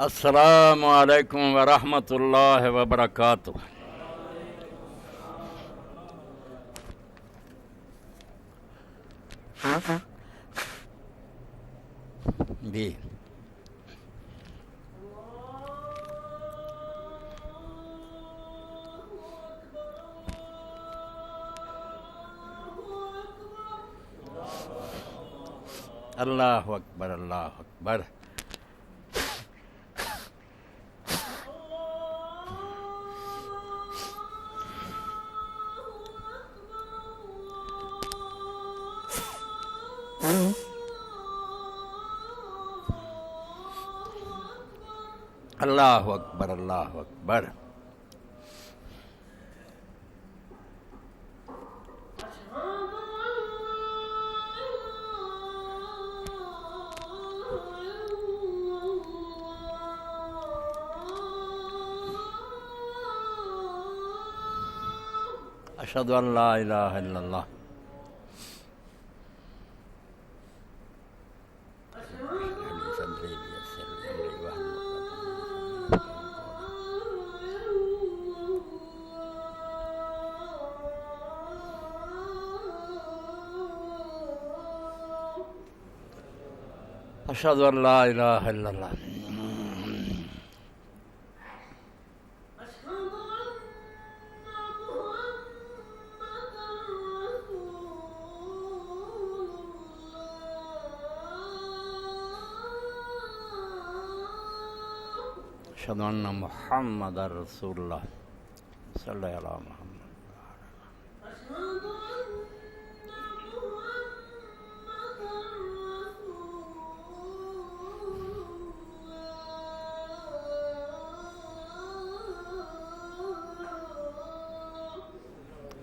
السلام علیکم ورحمۃ اللہ وبرکاتہ۔ جی اللہ اکبر اللہ اکبر۔ اللہ اکبر اللہ اکبر۔ اشہد ان لا الہ الا اللہ۔ اشہد ان لا الہ الا اللہ۔ اشہد ان محمد رسول اللہ صلی اللہ علیہ محمد۔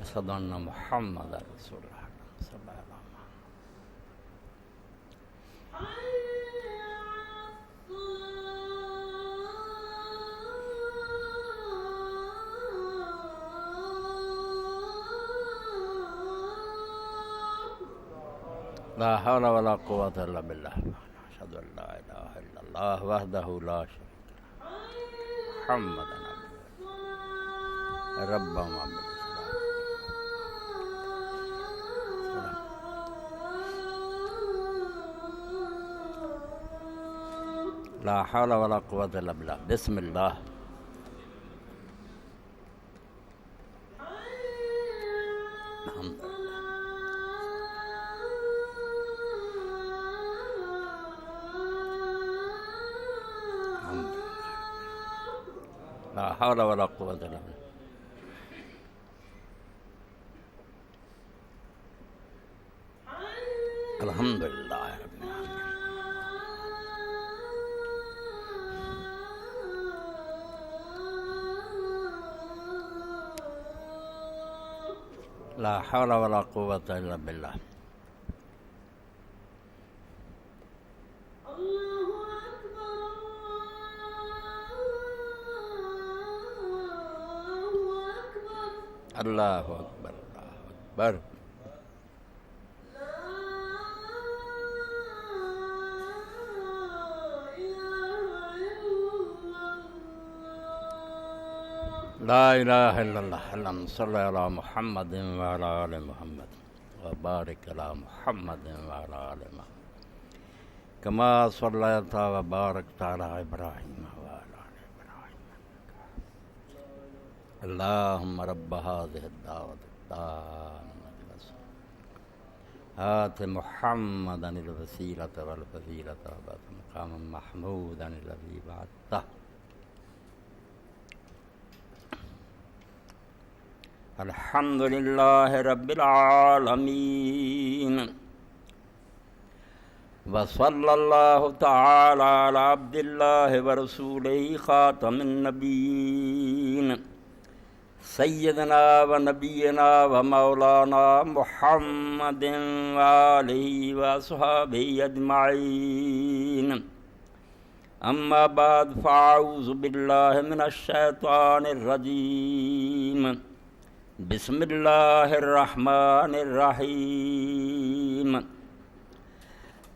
اشہد ان محمد رسول اللہ صلی اللہ علیہ محمد۔ لا حول ولا قوة الا باللہ۔ اشہد ان لا الہ الا اللہ وحدہ لا شریک لہ محمد عبدہ رب محمد۔ لا حول ولا قوة الا باللہ۔ بسم اللہ۔ لا حول ولا قوة الا باللہ۔ الحمدللہ رب العالمین۔ لا حول ولا قوة الا باللہ۔ اللہ اکبر اللہ اکبر۔ لا الہ الا اللہ۔ اللہم صلی علی محمد وعلی آل محمد وبارک علی محمد وعلی آل محمد کما صلیت وبارکت علی ابراہیم وعلی آل ابراہیم۔ اللہم رب هذه الدعوة التامة آت محمدا الوسیلة والفضیلة وبعثه مقاما محمودا الذی وعدته۔ الحمد للہ رب العالمین وصلی اللہ تعالی علی عبد اللہ ورسولہ خاتم النبیین سیدنا و نبینا و مولانا محمد وآلہ و اصحابہ اجمعین۔ اما بعد فاعوذ باللہ من الشیطان الرجیم۔ بسم اللہ الرحمن الرحیم۔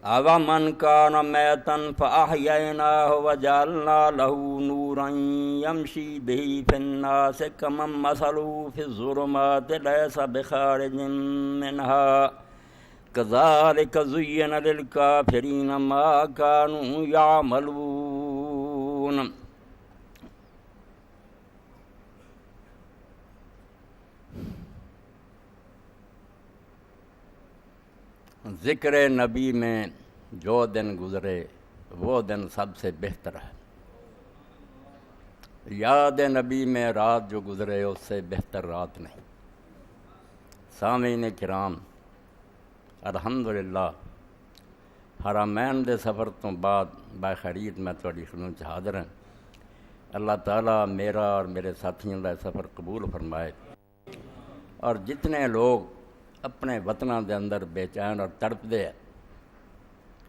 أَوَمَنْ كَانَ مَيْتًا فَأَحْيَيْنَاهُ وَجَعَلْنَا لَهُ نُورًا يَمْشِي بِهِ فِي النَّاسِ كَمَنْ مَثَلُهُ فِي الظُّلُمَاتِ لَيْسَ بِخَارِجٍ مِنْهَا كَذَلِكَ زُيِّنَ لِلْكَافِرِينَ مَا كَانُوا يَعْمَلُونَ۔ ذکر نبی میں جو دن گزرے وہ دن سب سے بہتر ہے، یاد نبی میں رات جو گزرے اس سے بہتر رات نہیں۔ سامعین کرام، الحمدللہ حرمین دے سفر تو بعد باخرید میں تھوڑی خدمت حاضر ہیں۔ اللہ تعالیٰ میرا اور میرے ساتھیوں کا سفر قبول فرمائے، اور جتنے لوگ اپنے وطنوں دے اندر بے چین اور تڑپتے ہیں،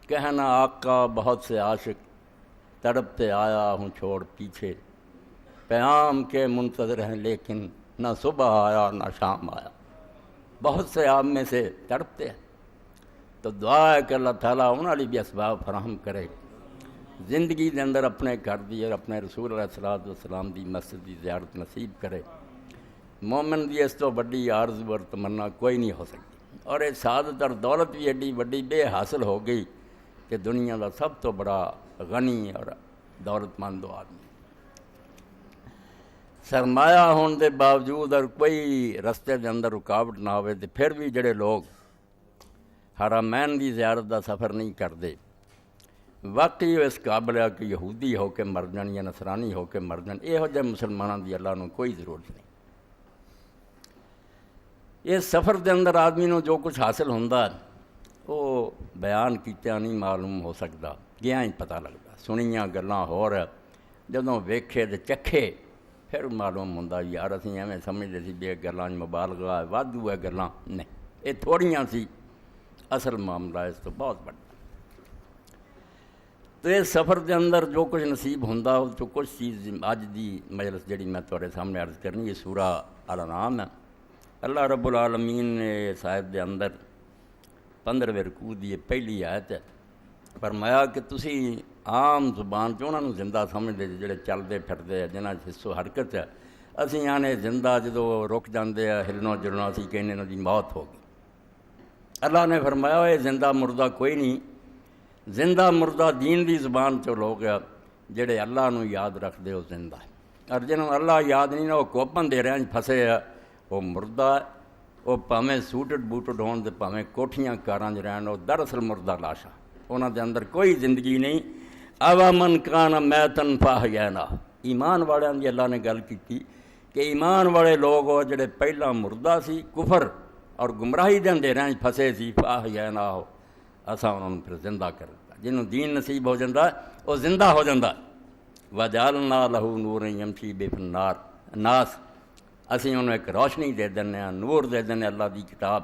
کہنا آقا بہت سے عاشق تڑپتے آیا ہوں چھوڑ پیچھے، پیام کے منتظر ہیں لیکن نہ صبح آیا نہ شام آیا۔ بہت سے آپ میں سے تڑپتے ہیں، تو دعا ہے کہ اللہ تعالیٰ انہوں نے بھی اسباب فراہم کرے، زندگی دے اندر اپنے گھر دی اور اپنے رسول علیہ السلام دی مسجد دی زیارت نصیب کرے۔ مومن دی اس تو بڑی آرزو اور تمنا کوئی نہیں ہو سکتی، اور یہ سعادت اور دولت بھی ایڈی بڑی بے حاصل ہو گئی کہ دنیا کا سب تو بڑا غنی اور دولت مند آدمی سرمایہ ہونے دے باوجود اور کوئی رستے دے اندر رکاوٹ نہ ہوئے تو پھر بھی جڑے لوگ حرمین دی زیارت دا سفر نہیں کرتے، واقعی وہ اس قابل ہے کہ یہودی ہو کے مر جان یا نصرانی ہو کے مر جان، یہو جہے مسلمانوں دی اللہ نو کوئی ضرورت نہیں۔ اس سفر دے اندر آدمی نو جو کچھ حاصل ہوندا وہ بیان کیتیا نہیں معلوم ہو سکتا، گیا ہی پتہ لگتا۔ سنیاں گلاں ہور جدوں ویکھے تے چکھے پھر معلوم ہوندا یار اسی ایویں سمجھدے سی بھی گلاں مبالغہ ہے، وادو ہے گلاں، نہیں یہ تھوڑیاں سی، اصل معاملہ اس تو بہت بڑا۔ تو اس سفر دے اندر جو کچھ نصیب ہوندا وہ تو کچھ چیز اج دی مجلس جڑی میں تہاڈے سامنے عرض کرنی، یہ سورہ الانعام ہے۔ اللہ رب العالمین نے صاحب دے اندر 15ویں رکوع دی پہلی آیت ہے، فرمایا کہ تسی عام زبان چ انہاں نوں زندہ سمجھدے جڑے چلدے پھردے جنہاں چ حصو حرکت ہے، اسی آنے زندہ جدوں رک جاندے ہیں ہلنا جلنا اسی کہنے انہاں دی موت ہو گئی۔ اللہ نے فرمایا یہ زندہ مردہ کوئی نہیں، زندہ مردہ دین دی زبان چ لوگ ہے جڑے اللہ نو یاد رکھدے وہ زندہ ہے، اور جنہوں اللہ یاد نہیں نہ وہ کوپن دے رہے پھسے ہے وہ مردہ ہے۔ وہ پاویں سوٹڈ بوٹڈ ہون تے پاویں کوٹھیاں کاراں رہن، وہ دراصل مردہ لاشا، انہاں دے اندر کوئی زندگی نہیں۔ اوامن کان میتن فاحییناہ، ایمان والوں دی اللہ نے گل کی کہ ایمان والے لوگ وہ جڑے پہلا مردہ سی، کفر اور گمراہی دے اندھیراں پھسے سی، فاحییناہ اساں انہاں نوں پھر زندہ کر دتا، جنہوں دین نصیب ہو جاندہ وہ زندہ ہو جاندہ۔ وجعلنا لہ نورا یمشی بہ فی الناس، اسی انہوں ایک روشنی دے دینے ہیں، نور دے دینے اللہ دی کتاب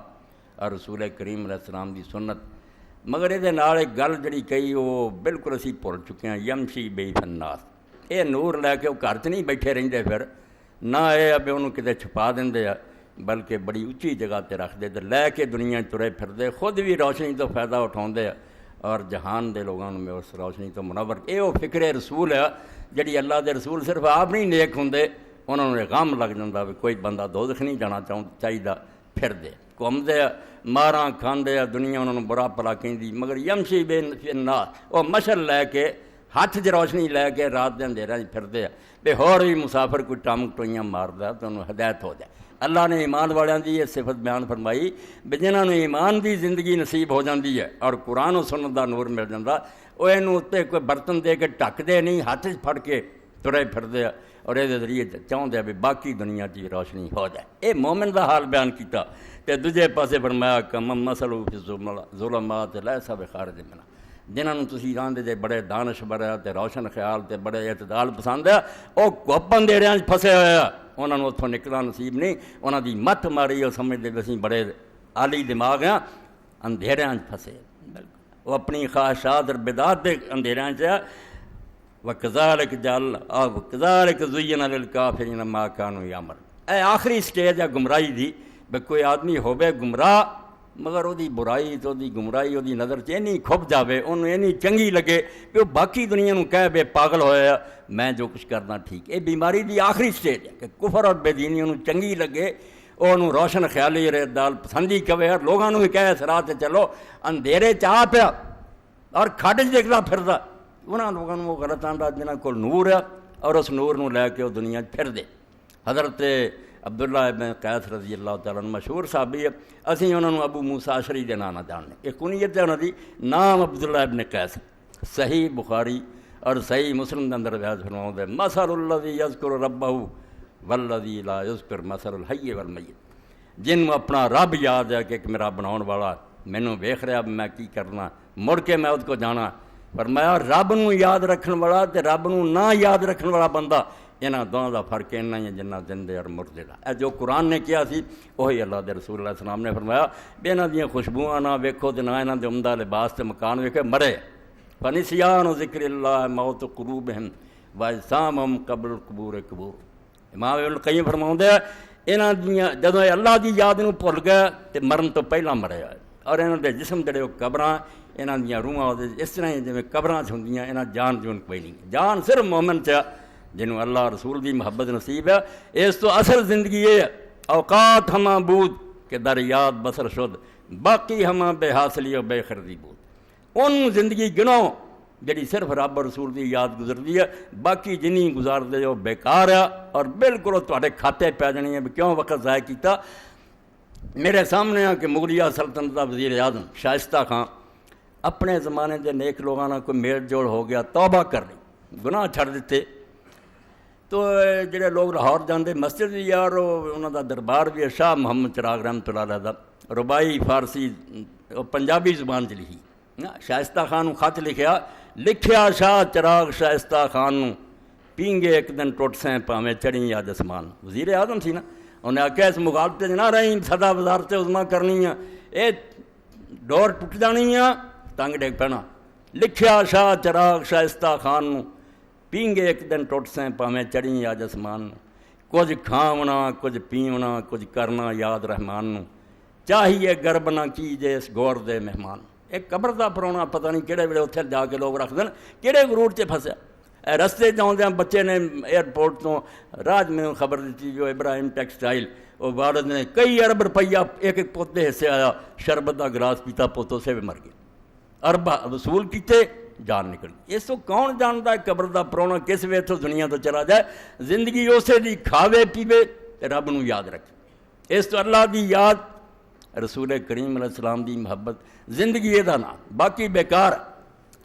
اور رسول کریم علیہ السلام دی سنت۔ مگر یہ نال ایک گل جڑی کہی وہ بالکل اسی بھول چکے ہیں، یمشی بہ فی الناس، یہ نور لے کے وہ گھر چ نہیں بیٹھے رہندے، پھر نہ یہ ابھی انہوں کتے چھپا دیندے ہیں، بلکہ بڑی اچھی جگہ تے رکھ دے، لے کے دنیا ترے پھردے، خود بھی روشنی تو فائدہ اٹھاؤندے ہیں اور جہان دے لوگوں میں اس روشنی تو منور۔ یہ وہ فکر رسول ہے جڑی اللہ دے رسول صرف آپ نہیں نیک ہوندے، انہوں نے غم لگ جاتا بھی کوئی بندہ دوزخ نہیں جانا چاہیے، پھر دے گھومتے ماراں کھاندے دنیا انہوں نے برا بھلا کہندی، مگر یمشی بہ فی الناس وہ مشل لے کے ہاتھ چ روشنی لے کے رات دے اندھیرے پھردے بے ہور بھی مسافر کوئی ٹم ٹوئیاں ماردا تو انہوں ہدایت ہو جائے۔ اللہ نے ایمان والوں کی یہ صفت بیان فرمائی بھی جنہوں نے ایمان دی زندگی نصیب ہو جاتی ہے اور قرآن و سنت دا نور مل جاتا، وہ یہ کوئی برتن دے کے ٹکتے نہیں، ہاتھ چ پھڑ کے ترے پھردے اور یہ ذریعے چاہتے بھی باقی دنیا کی روشنی ہو جائے۔ یہ مومن دا حال بیان کیتا تے دوجے پاسے فرمایا کمن مثلہ فی الظلمات لیس بخارج منہا، جنہوں تسی آندے دے بڑے دانشور تے روشن خیال تے بڑے اعتدال پسند ہے، وہ کوپن دے رہے پھسے ہوئے ہیں، انہوں نے اتوں نکلنا نصیب نہیں، انہوں دی مت ماری وہ سمجھتے بھی اسی بڑے عالی دماغ ہیں، اندھیریاں پھسے، وہ اپنی خواہشات اور بدعات دے اندھیریاں چ۔ وَكَذَلِكَ زُيِّنَ لِلْكَافِرِينَ مَا كَانُوا يَعْمَلُونَ، اے آخری سٹیج ہے گمراہی دی، بے کوئی آدمی ہوئے گمراہ مگر وہی برائی تو وہی گمراہی وہی نظر چ کھب جاوے، انہوں اینی چنگی لگے کہ وہ باقی دنیا نو کہے بے پاگل ہویا میں جو کچھ کرنا ٹھیک۔ یہ بیماری دی آخری سٹیج ہے کہ کفر اور بے دینی انہوں چنگی لگے، انہوں روشن خیالی رے دال پسندی کہے، اور لوگوں نے کہے سراہ تے چلو اندھیرے چاہ پیا اور کھڈ دیکھتا پھردا، انہاں لوگوں وہ غلط آندا جنہاں کول نور ہے اور اس نور نو لے کے وہ دنیا پھر دے۔ حضرت عبداللہ ابن قیس رضی اللہ تعالیٰ عنہ مشہور صحابی ہے، اسی انہوں نے ابو موسیٰ اشعری دے نام جاننے، ایک کنیت ہے انہوں دی نام عبداللہ ابن قیس۔ صحیح بخاری اور صحیح مسلم کے اندر روایت فرماؤں دے مثل الذی یذکر ربہ والذی لا یذکر مثل الحی والمیت، جن اپنا رب یاد ہے کہ ایک میرا بناؤن والا مینوں ویکھ رہا میں کی کرنا مڑ کے میں اس کو جانا، فرمایا رب نو یاد رکھن والا تے رب نو نہ یاد رکھن والا بندہ یہاں دونوں کا فرق اینا ہی ہے جنہ زندے اور مردے کا۔ اے جو قرآن نے کیا سی وہی اللہ دے رسول علیہ السلام نے فرمایا بھی یہاں دیاں خوشبوئاں نہ ویکھو تے نہ یہاں دے عمدہ لباس تے مکان ویکھے مرے۔ فنسیان ذکر اللہ موت قلوبہم واجسامہم قبل القبور قبور۔ امام ابن القیم فرماؤں دے یہاں دیاں جدوں اللہ دی یاد نو بھول گئے تے مرن تو پہلا مرے آئے، اور یہاں دے جسم جڑے وہ قبراں یہاں دیاں روحاں اس طرح ہی جویں قبراں چ ہوندیاں، یہاں جان جون کوئی نہیں، جان صرف مومن چ جنہوں اللہ رسول دی محبت نصیب ہے۔ اس تو اصل زندگی یہ ہے اوقات ہماں بود کہ در یاد بسر شد باقی ہماں بے حاصلی و بے خردی بود۔ ان زندگی گنو جڑی صرف رب رسول دی یاد گزرتی ہے، باقی جنہیں گزار دے جو بیکار ہے اور بالکل وہ تواڈے کھاتے پی جانی ہے بھی کیوں وقت ضائع کیتا۔ میرے سامنے ہے کہ مغلیہ سلطنت کا وزیر اعظم شائستہ خان اپنے زمانے دے نیک لوگاں نال کوئی میل جوڑ ہو گیا، توبہ کر لی، گناہ چھڑ دیتے، تو جڑے لوگ لاہور جاندے مسجد یار انہوں دا دربار بھی ہے شاہ محمد چراغ رحمۃ اللہ علیہ دا ربائی فارسی پنجابی زبان چ لکھی، شائستہ خان خط لکھیا شاہ چراغ شائستہ خان نو پینگے ایک دن ٹوٹ سیں پاویں چڑھی یا جسمان۔ وزیر اعظم سی نا، انہیں آخیا اس مغالطے نہ رہی سدا وزارت عظما کرنی ہے، یہ ڈور ٹوٹ جانی ہے تنگ ڈگ پینا۔ لکھیا شاہ چراغ شائستہ خان نو پینگے ایک دن ٹوٹ سیں پاویں چڑھی یا جسمان، کچھ کھاونا کچھ پیونا کچھ کرنا یاد رحمان نو، چاہیے گرب نہ کیجے اس گور دے مہمان۔ ایک قبر دا پرونا پتہ نہیں کہڑے ویلے اتنے جا کے لوگ رکھ دین کہڑے غرور چ پھسیا۔ رستے جاؤندیاں بچے نے ایئرپورٹ تو راج میں خبر دیتی جو ابراہیم ٹیکسٹائل وہ والد نے کئی ارب روپیہ ایک ایک پوت دے حصے آیا، شربت دا گلاس پیتا پوتوں سے بھی مر گیا، اربا وصول کیتے جان نکل گئی۔ اس کو کون جانتا ہے قبر دا پرونا کس وے تو دنیا تو چلا جائے، زندگی اسے دی کھاوے پیوے رب نو یاد رکھے۔ اس تو اللہ دی یاد رسول کریم علیہ السلام دی محبت زندگی یہ دا نام باقی بیکار۔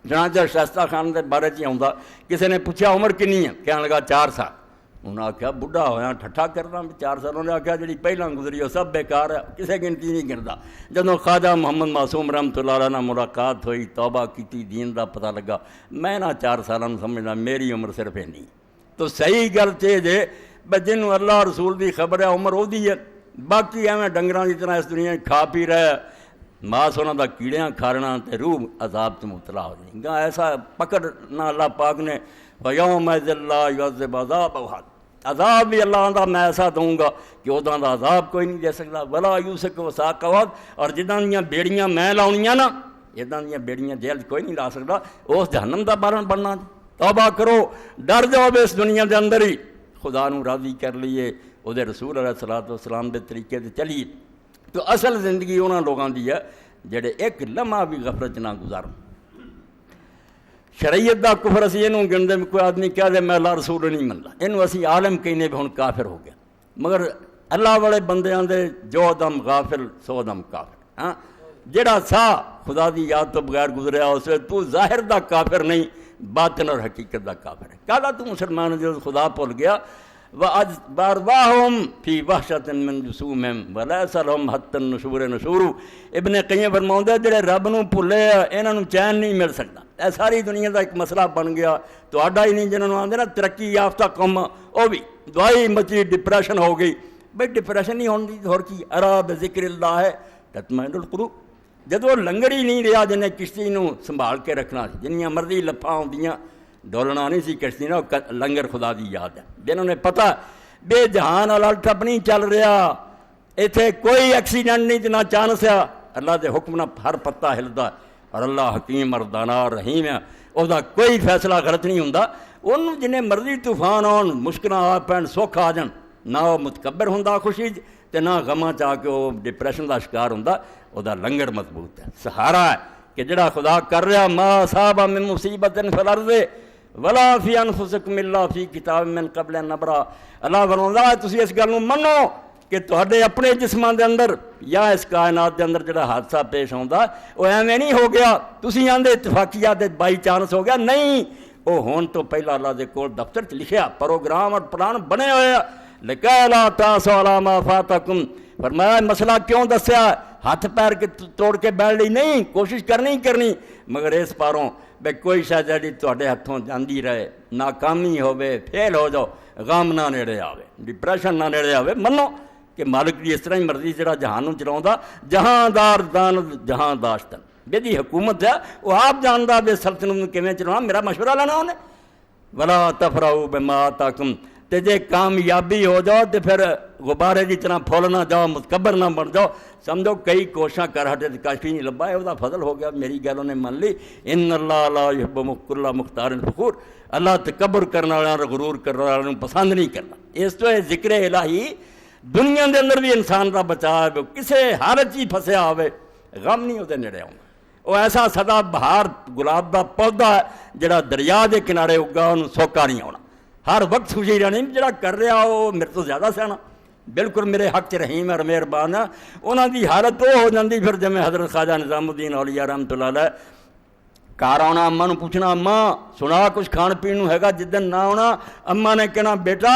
چنانچہ شائستہ خان دے بارے چ آؤں کسی نے پوچھا عمر کنی ہے، کہنے لگا 4 سال۔ انہوں نے آخیا بڑھا ہویا ٹھٹھا کرنا 4 سال۔ انہوں نے آخیا جی پہلا گزری وہ سب بیکار ہے، کسی گنتی نہیں گنتا۔ جدوں خواجہ محمد معصوم رحمۃ اللہ علیہ نال ملاقات ہوئی، توبہ کیتی، دین دا پتہ لگا، میں نہ 4 سالوں سمجھنا میری عمر صرف ہے نہیں۔ تو صحیح گل تے جے جنوں اللہ رسول دی خبر ہے عمر وہ دی ہے، باقی ایویں ڈنگراں دی طرح اس دنیا کھا پی رہے ماس انہوں دا کیڑیاں کھارنا تے روح عذاب تے مبتلا ہو جائیں گا۔ ایسا پکڑنا اللہ پاک نے وَيَوْمَئِذٍ لَّا يُعَذِّبُ عَذَابَهُ أَحَدٌ، عذاب بھی اللہ دا میں ایسا دوں گا کہ اُداں دا عذاب کوئی نہیں دے سکتا۔ وَلَا يُوثِقُ وَثَاقَهُ أَحَدٌ، اور جداں دیاں بیڑیاں میں لاؤنیاں نا جداں دیاں بیڑیاں جیل کوئی نہیں لا سکتا، اس جہنم دا بارن بننا۔ توبہ کرو، ڈر جاؤ بے اس دنیا دے اندر ہی، خدا نو راضی کر لیے، وہ دے رسول علیہ الصلوۃ والسلام دے طریقے تے چلیے۔ تو اصل زندگی انہاں لوگاں دی ہے جڑے ایک لمحہ بھی غفلت نہ گزارن۔ شریعت دا کفر اسی اینوں گندے کوئی آدمی کہہ دے میں اللہ رسول نہیں مندا، اینوں اسی عالم کہنے بھی ہن کافر ہو گیا، مگر اللہ والے بندیاں دے جو دم غافل سو دم کافر۔ ہاں جڑا سا خدا دی یاد تو بغیر گزریا اس ویلے تو ظاہر دا کافر نہیں باطن اور حقیقت دا کافر ہے۔ کہا تو مسلمان جو خدا بھول گیا وَأَرْوَاحُهُمْ فِي وَحْشَةٍ مِّن جُسُومِهِمْ وَلَيْسَ لَهُمْ حَتَّى النُّشُورِ نُشُورُ۔ ابن قیم فرماؤں جڑے رب نو بھلے انہاں نو چین نہیں مل سکتا۔ اے ساری دنیا دا ایک مسئلہ بن گیا، تو آڈا ہی نہیں جنہوں نے آندے نا ترقی یافتہ قوم وہ بھی دوائی مچی ڈپریشن ہو گئی۔ بھائی ڈپریشن نہیں ہوندی اور کی ارا بذکر اللہ ہے تطمئن القلوب۔ جدو لنگر ہی نہیں رہا جنہیں کشتی نو سنبھال کے رکھنا سی، جنیاں مرضی لپھاں ہوندیاں ڈولنا نہیں سی کشتی نا، لنگر خدا دی یاد ہے۔ جنہوں نے پتہ بے جہان الٹ اپنی چل رہا، ایتھے کوئی ایکسیڈنٹ نہیں نہ چانس ہے، اللہ دے حکم نہ ہر پتا ہلدا اور اللہ حکیم اور دانا رحیم ہے، وہ کوئی فیصلہ غلط نہیں ہوندا۔ انہوں جنہیں مرضی طوفان آن، مشکل آ پین، سکھ آ جان، نہ وہ متکبر ہوندا خوشی تے نہ غماں چاہ کے وہ ڈپریشن دا شکار ہوندا، وہ لنگر مضبوط ہے، سہارا ہے کہ جڑا خدا کر رہا ما اصاب من مصیبت فی الارض ولا فی انفسکم الا فی کتاب من قبل ان نبرا۔ اللہ فرماؤندا ہے تسی اس گل نوں منو کہ تہاڈے اپنے جسماں دے اندر یا اس کائنات دے اندر جڑا حادثہ پیش ہوندا وہ ایویں نہیں ہو گیا تسی آندے اتفاقیہ تے بائی چانس ہو گیا، نہیں، وہ ہون تو پہلا اللہ دے کول دفتر چ لکھیا، پروگرام اور پلان بنے ہوئے لکھا لا تاسوا علی ما فاتکم، فرمایا مسئلہ کیوں دسیا، ہاتھ پیر کے توڑ کے بیٹھ لی نہیں، کوشش کرنی مگر اس پاروں بے کوئی شاید جڑی تہاڈے ہاتھوں جاندی رہے، ناکامی ہوے، فیل ہو جاؤ، غم نہ نیڑے آوے، ڈپریشن نہ نیڑے آوے، منو کہ مالک دی اس طرح ہی مرضی جڑا جہان نوں چلاوندا، جہاندار دان جہاں داشتن، بیدی حکومت ہے وہ آپ جاندا بے سلطنت کیویں چلانا، میرا مشورہ لینا انہیں۔ ولا تفرحوا بما آتاکم، تے جے کامیابی ہو جاؤ تو پھر غبارے کی طرح پھول نہ جاؤ، متکبر نہ بن جاؤ، سمجھو کئی کوشاں کر ہٹے تو کافی نہیں لبا ہے، وہ فضل ہو گیا، میری گل انہیں من لی۔ ان اللہ لا یحب کل مختار فخور، اللہ تکبر کرنے والا غرور کرنے والوں پسند نہیں کرنا۔ اس تو ذکر الہی دنیا دے اندر بھی انسان کا بچا ہے، کسے حالت ہی پھسیا ہوئے غم نہیں ہوتے نیڑے آؤں، وہ ایسا سدا بہار گلاب کا پودا ہے جڑا دریا دے کنارے اگا، انہوں سوکا نہیں آنا، ہر وقت خوشی رہنی، جڑا کر رہا وہ میرے تو زیادہ سیاح بالکل میرے حق چ رحیم اور مہربان ہے، انہوں دی حالت وہ ہو جاتی پھر جی حضرت خواجہ نظام الدین اولیاء رحمۃ اللہ علیہ گھر آنا، اماں نوں پوچھنا اماں سنا کچھ کھان پین نوں ہے گا، جدن نہ آنا اماں نے کہنا بیٹا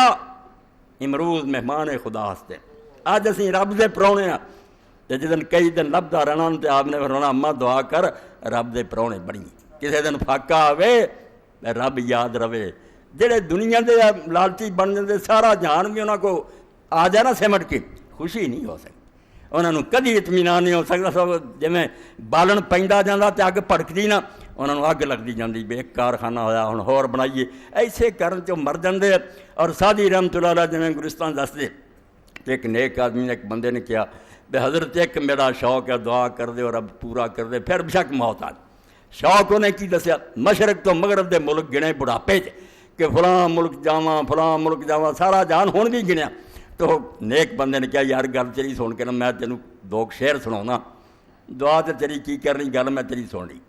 امروز مہمان خدا ہستے، اج اسی رب دے پراؤنے ہاں، تے جدن کئی دن لبدا رہنا تے آپ نے فرمانا اماں دعا کر رب دے پراؤنے بنی، کسے دن فاقہ آوے رب یاد رہے، جڑے دنیا دے لالچی بن جاندے سارا جہان بھی انہاں کو آ جائے نا سمٹ کے، خوشی نہیں ہو سکتی، انہوں نے کدی اطمینان نہیں ہو سکتا، سب جی بالن پیندا جاندہ تے اگ بھڑکدی نا انہوں نے اگ لگتی جاندی، بے ایک کارخانہ ہویا ہن ہور بنائیے، ایسے کرن چ مر جاندے۔ اور سادی رحمۃ اللہ علیہ جویں گلستان دسدے کہ ایک نیک آدمی نے ایک بندے نے کیا بے حضرت ایک میرا شوق ہے دعا کر دے اور رب پورا کر دے، پھر بشک موت آ جائے۔ شوق انہیں کی دسیا مشرق تو مغرب دے ملک گنے بڑھاپے چ کہ فلاں ملک جاواں فلاں ملک جاواں، سارا جہان ہن بھی گنیا، تو نیک بندے نے کہا یار گل تیری سن کے نا میں تینوں دو شعر سناؤنا، دعا تے تیری کی کرنی، گل میں تیری سن لی۔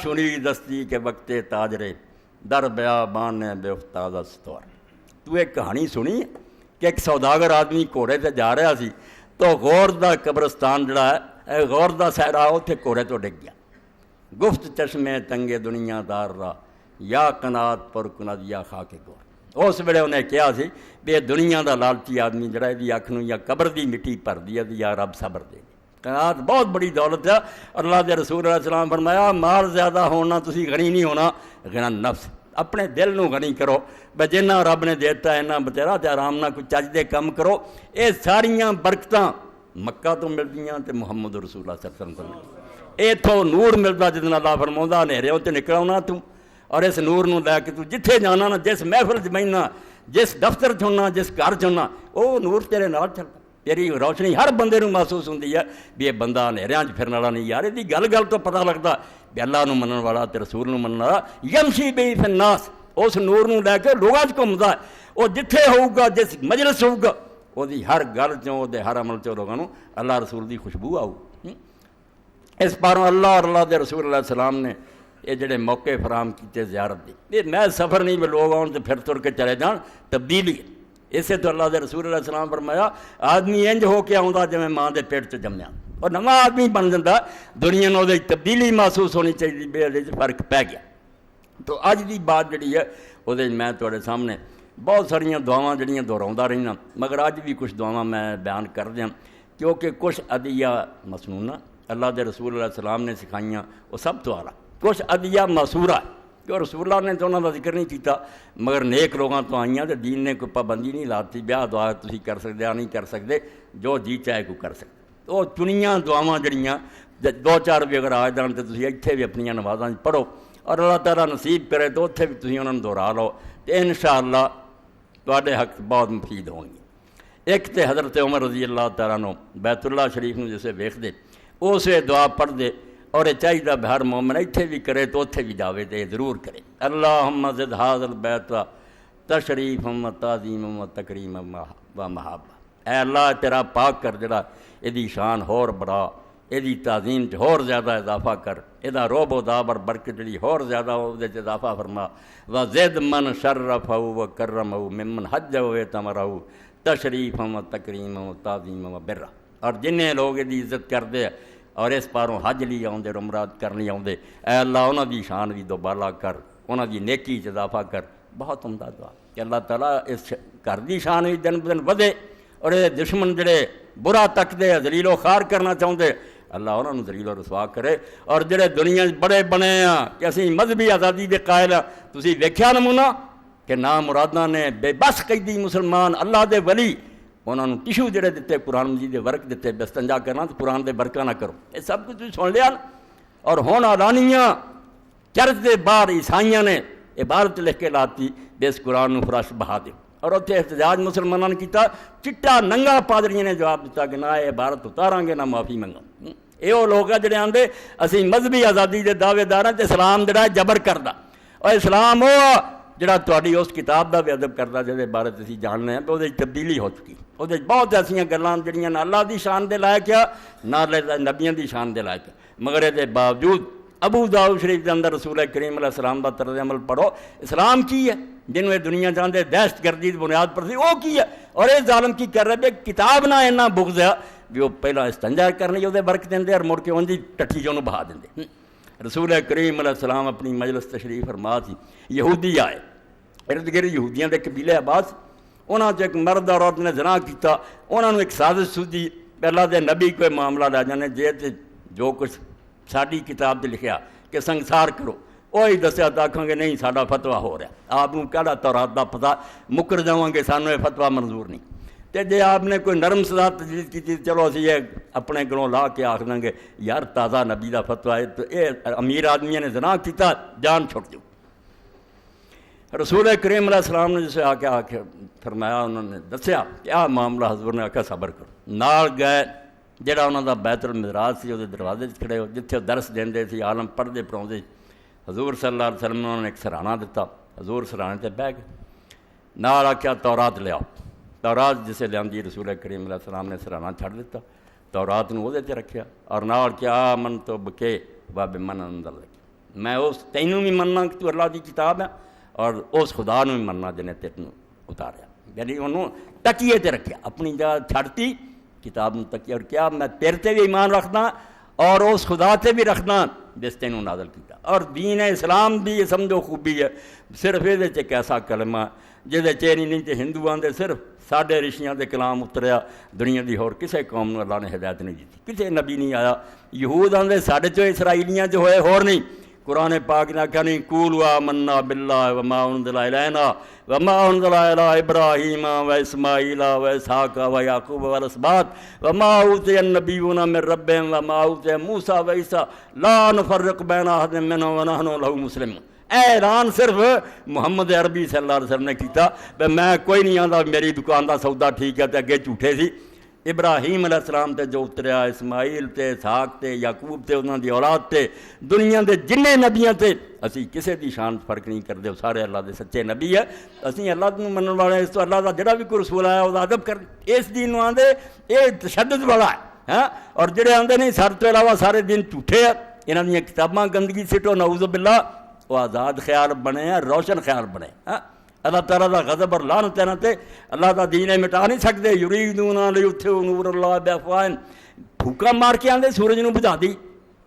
سنی دستی کے وقت تاجرے در بیابان بے افتاد استوار، تو ایک کہانی سنی کہ ایک سوداگر آدمی گھوڑے تے جا رہا سی تو غور دا قبرستان جڑا ہے غور دا صحرا اتنے گھوڑے تو ڈگ گیا، گفت چشمے تنگے دنیا دار را یا قناعت پر کند یا خاک گور، اس ویلے انہیں کہا سی بھی یہ دنیا دا لالچی آدمی جڑا یہ اکھ نوں یا قبر دی مٹی بھر دی ہے یا رب صبر دے۔ قناعت بہت بڑی دولت ہے، اللہ دے رسول علیہ السلام فرمایا مال زیادہ ہونا تسی غنی نہیں ہونا، غنا نفس، اپنے دل نوں غنی کرو، بے جنہ رب نے دیتا ہے نہ بتیرا تے آرام نہ کوئی چج دے کم کرو، یہ ساریاں برکتاں مکہ تو ملدیاں تے محمد رسول اللہ صلی اللہ علیہ وسلم کو اتوں نور ملتا جدن اللہ فرماؤندا ہنیرے تے نکل آنا تو، اور اس نور نوں لے کے تو جتھے جانا نا، جس محفل چ بہنا، جس دفتر چ ہونا، جس گھر چ ہونا، وہ نور تیرے نال چلتا، تیری روشنی ہر بندے نوں محسوس ہوندی ہے بھی یہ بندہ ہنیریاں چ پھرن والا نہیں، یار یہ گل تو پتہ لگتا بھی اللہ نوں منن والا تے رسول نوں منن والا یمشی بہ فی الناس، اس نور نوں لے کے لوگاں چ گھومدا ہے، وہ جتھے ہوگا جس مجلس ہوگا وہ ہر گل چوں دے ہر عمل چوں لوگاں نوں اللہ رسول دی خوشبو آؤ۔ اس پاروں اللہ اور اللہ دے رسول علیہ السلام نے یہ جڑے موقع فراہم کیتے زیارت دی، یہ میں سفر نہیں بھی لوگ آؤ تو پھر تر کے چلے جان، تبدیلی اسے تو اللہ دے رسول علیہ السلام فرمایا آدمی انج ہو کے آؤں جی ماں دے پیٹ چ جمیا، اور نواں آدمی بن جاتا، دنیا میں وہ تبدیلی محسوس ہونی چاہیے، بے فرق پی گیا۔ تو اج دی بات جڑی ہے وہ میں تھوڑے سامنے بہت ساریاں دعاواں جڑیاں دہراؤندا رہنا، مگر اج بھی کچھ دعاواں میں بیان کر دیا، کیونکہ کچھ ادعیہ مسنونہ اللہ دے رسول علیہ السلام نے سکھائیاں وہ سب تو اعلیٰ، کچھ ادعیہ مسورہ کہ رسول اللہ نے تو انہوں کا ذکر نہیں کیتا، مگر نیک لوگاں تو آئیاں تو دین نے کوئی پابندی نہیں لاتی، بیاہ دعا تسی کر سکتے یا نہیں کر سکتے، جو جی چاہے کوئی کر سکتے، تو چنیاں دعاواں جڑیاں دو چار بھی اگر آ جان تو تسی اتنے بھی اپنی نمازاں پڑھو، اور اللہ تعالیٰ نصیب کرے تو اتنے بھی تسی انہوں نے دہرا لو، تو انشاءاللہ تواڈے حق بہت مفید ہون گے۔ ایک تے حضرت عمر رضی اللہ تعالیٰ نو بیت اللہ شریف نو جسے ویکھدے اسے دعا پڑھ دے، اور یہ چاہیے ہر مومن اتنے بھی کرے تو اتنے بھی جاوے تو ضرور کرے۔ اللہم زد ھذا البیت تشریفا و تعظیما و تکریما و محبہ۔ اے اللہ تیرا پاک کر جڑا یہ شان ہور بڑا، یہ تعظیم ہور زیادہ اضافہ کر، یہ روب و داب اور برکت جڑی ہور زیادہ اضافہ فرما۔ وزد من شرفہ و کرمہ ممن حج و اعتمرہ تشریفا و تکریما و تعظیما و برہ۔ اور جنہیں لوگ یہ عزت کرتے اور اس پاروں حج لی آؤندے عمرہ کرنی آؤندے، اے اللہ انہاں دی شان بھی دوبالا کر، انہاں دی نیکی اضافہ کر۔ بہت عمدہ دعا کہ اللہ تعالیٰ اس گھر دی شان بھی دن بدن ودے، اور یہ دشمن جڑے برا تکدے ذلیل و خوار کرنا چاہتے اللہ انہوں نے ذلیل و رسوا کرے۔ اور جڑے دنیا بڑے بنے ہیں کہ اسی مذہبی آزادی دے قائل ہیں، تسی ویکھیا نمونہ کہ نام مراداں نے بے بس قیدی مسلمان اللہ دے ولی انہوں نے ٹشو جڑے دیتے قرآن مجید دے ورق دیتے بستنجا کرنا تو قرآن دے ورقہ نہ کرو، یہ سب کچھ تسی سن لیا نا۔ اور ہون علانیہ چرچ دے باہر عیسائیاں نے عبارت لکھ کے لاتی بے اس قرآن نو فرش بہا دے، اور اتنے احتجاج مسلمانوں نے کیتا، چٹا ننگا پادریوں نے جواب دیتا کہ نہ یہ عبارت اتاراں گے نہ معافی منگا۔ یہ وہ لوگ ہیں جڑے آندے اسی مذہبی آزادی دے دعوے دار ہیں تے اسلام جڑا ہے جبر کردا، اور اسلام وہ جڑا تہاڈی اس کتاب دا بھی ادب کردا جہدے بارے تسی جاننے ہیں تو وہ تبدیلی ہو چکی، وہ بہت ایسیاں گلاں جڑیاں نہ اللہ دی شان دے لائق ہے نہ نبیاں دی شان دے لائق ہے، مگر یہ باوجود ابو داؤد شریف کے اندر رسول کریم علیہ السلام کا طرز عمل پڑھو، اسلام کی ہے جنہوں یہ دنیا چاہتے دہشت گردی بنیاد پر تھی وہ کی ہے، اور یہ ظالم کی کر رہے بے کتاب نہ اینا بغض ہے بھی وہ پہلا استنجا کرنے وہ برک دیں اور مڑ کے ان کی ٹٹھی جو بہا دیں۔ رسول کریم علیہ السلام اپنی مجلس تشریف فرما تھی، یہودی آئے، ارد گرد یہودیاں دے قبیلے عباس، انہوں نے ایک مرد اور عورت نے زنا کیتا، انہوں نے ایک سازش سوچی اللہ دے نبی کوئی معاملہ لے جانے جو کچھ ساری کتاب لکھیا کہ سنسار کرو، وہی دسیا تو آکھاں گے نہیں ساڈا فتویٰ ہو رہا، آپ کہڑا تورات دا پتہ مکر جاواں گے سانوں یہ فتویٰ منظور نہیں، تے جے آپ نے کوئی نرم سزا تجویز کی چلو اسی یہ اپنے گلوں لا کے آکھ دیں گے یار تازہ نبی دا فتویٰ ہے تو یہ امیر آدمیاں نے زنا کیتا جان چھوٹ دیو۔ رسول کریم علیہ السلام نے جسے آ کے فرمایا، انہوں نے دسیا کیا معاملہ، حضور نے آکھا صبر کرو، نال گئے جڑا انہوں دا بیت المدراج سی وہ دروازے کھڑے ہو جتھے درس دیندے سی، عالم پڑھتے پڑھاؤندے، حضور صلی اللہ علیہ وسلم نے انہوں نے ایک سرہانا دیتا، حضور سرہانے تے بہ گئے، نال آکھیا تورات لے آؤ، تورات جسے لیاندی رسول کریم علیہ السلام نے سرہانا چھڑ دیتا، تورات نو وہ تے رکھیا، اور نال کیا من تو بکے وبمن انزل لک، میں اس تینوں بھی مننا کہ تو اللہ دی کتاب ہے اور اس خدا نو بھی مننا جنہیں تینوں اتاریا، یعنی انہوں تکیے تے رکھیا، اپنی جگہ چھڑتی کتاب نو تکیہ، اور کیا میں تیرے تے بھی ایمان رکھنا اور اس خدا تے بھی رکھنا جس تینوں نازل کیتا، اور دین اسلام بھی یہ سمجھو خوبی ہے صرف یہ ایک ایسا کلمہ جہدے چیری نہیں تے ہندو آندے صرف ساڈے رشیاں دے کلام اتریا، دنیا دی ہور کسے قوم نو اللہ نے ہدایت نہیں دیتی، کسے نبی نہیں آیا، یہود آندے ساڈے چو اسرائیلیاں جو ہوئے ہور نہیں، قرآن پاک نے کہا نہیں قولوا آمنا باللہ وما انزل الینا وما انزل الی ابراہیم و اسماعیل و اسحاق و یعقوب والاسباط وما اوتی النبیون من ربهم وما اوتی موسیٰ و عیسیٰ لا نفرق بین احد منہم ونحن لہ مسلمون۔ اعلان صرف محمد عربی صلی اللہ علیہ وسلم نے کیتا میں کوئی نہیں آندا میری دکان دا سودا ٹھیک ہے تے اگے جھوٹے سی، ابراہیم علیہ السلام تے جو اتریا، اسماعیل تے اسحاق تے یعقوب تے انہاں دی اولاد تے دنیا دے جنہیں نبیاں تے اسی کسے دی شان فرق نہیں کردے، سارے اللہ دے سچے نبی ہے، اسی اللہ نو منن والے، اس تو اللہ دا جڑا بھی کوئی رسول آیا وہ ادب کر، اس دین نو آندے اے تشدد والا ہے ہاں، اور جڑے آندے نہیں سر تو علاوہ سارے دین جھوٹے ہیں، انہاں دی کتاباں گندگی سٹو نعوذ باللہ، وہ آزاد خیال بنے ہیں، روشن خیال بنے ہاں، اللہ تعالیٰ دا غضب اور لعنت ہے تے اللہ دا دین مٹا نہیں سکتے، یریدون لیطفئوا نور اللہ بافواہہم، پھوکا مار کے آندے سورج نو بجھا دی،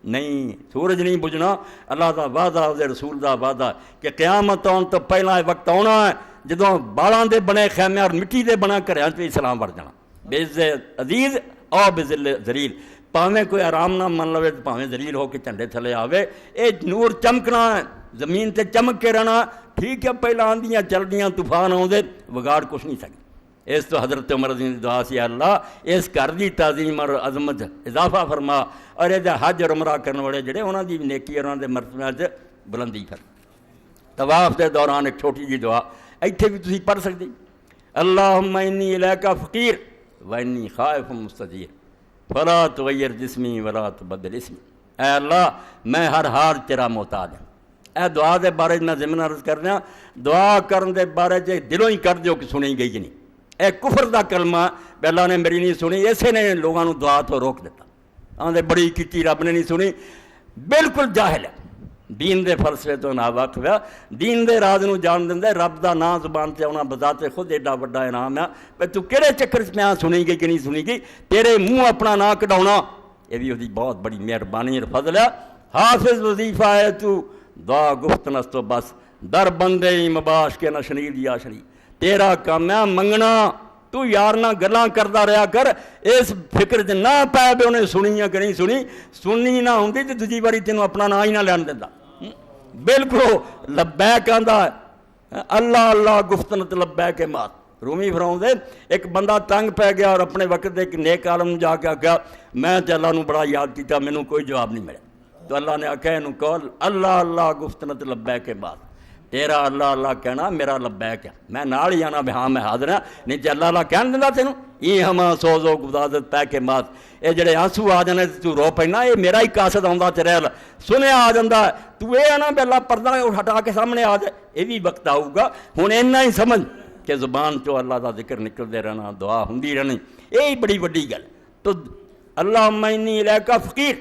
نہیں سورج نہیں بجھنا، اللہ دا وعدہ اور رسول دا وعدہ کہ قیامت آن تو پہلا وقت آنا ہے جدوں بالاں دے بنے خیمے اور مٹی دے بنا گھراں وچ اسلام وڑ جانا، بعز عزیز او بذل ذلیل، پاویں کوئی آرام نہ من لوے پاویں ذلیل ہو کے جھنڈے تھلے آوے، اے نور چمکنا ہے، زمین تے چمک کے رہنا، ٹھیک ہے پہلا آندیاں چلدیاں طوفان آؤندے وگاڑ کچھ نہیں سکتے، اس تو حضرت عمر رضی اللہ دعا سی اللہ اس گھر دی تعظیم اور عظمت اضافہ فرما، اور یہ حج اور عمرہ کرنے والے جڑے انہاں دی نیکی اور انہاں دے مرتبے وچ بلندی کر۔ طواف دے دوران ایک چھوٹی جی دعا ایتھے بھی تسی پڑھ سکتے، اللہم انی الیک فقیر و انی خائف مستجیر، فلا تغیر جسمی ولا تبدل اسمی، اے اللہ میں ہر حال تیرا محتاج ہوں۔ اے دعا دے بارے میں ضمن عرض کر رہا، دعا کرن دے بارے چ دلوں ہی کر دیو کہ سنی گئی نہیں۔ اے کفر دا کلمہ اللہ نے میری نہیں سنی، اسے نے لوگوں کو دعا تو روک دیتا، آندے بڑی کیتی رب نے نہیں سنی، بالکل جاہل ہے، دین دے فلسفے تو نہ واقف ہے، دین دے راز نو جان دیندا ہے، رب دا نام زبان تے آنا بذات خود ایڈا بڑا انعام ہے، پہ تو کہڑے چکر میں سنی گئی کہ نہیں سنی گئی، تیرے منہ اپنا نام کڈاؤنا یہ بھی وہی بہت بڑی مہربانی اور فضل ہے۔ حافظ وظیفہ ہے تو دعا گفت نستو بس، در بندے مباش کے نہ شنید یا شری، تیرا کام ہے منگنا، تو یار نہ گلاں کردا رہا کر، اس فکر چ نہ پے بھی انہیں سنی یا کہ نہیں سنی، سننی نہ ہوندی تو دوجی باری تینوں اپنا نا ہی نہ لین دیندا، بالکل لبیک آندا ہے، اللہ اللہ گفتنت لبیک مات۔ رومی فرماؤں دے ایک بندہ تنگ پہ گیا اور اپنے وقت ایک نیک عالم جا کے آگیا میں تے اللہ نو بڑا یاد کیتا، میں نو کوئی جواب نہیں ملے، تو اللہ نے آکھا انہوں کول اللہ اللہ گفتنت لبیک مات، تیرا اللہ اللہ کہنا میرا لبیک ہے، میں نال ہی آنا بھی ہاں میں حاضر ہاں، نہیں تے اللہ اللہ کہن دینا تینوں یہ ہما سوزو گدازت پہ کے مات، اے جڑے آنسو آ جانے تو رو پینا، یہ میرا ہی قاصد آندا تیرے ال سنیا آ جاندا ہے، تو اے آنا بھی اللہ پردہ ہٹا کے سامنے آ جائے، یہ بھی وقت آؤ گا، ہن اینا ہی سمجھ کہ زبان چو اللہ دا ذکر نکل دے رہنا، دعا ہوندی رہنی، یہی بڑی وڈی گل۔ تو اللہم انی الیک فقیر،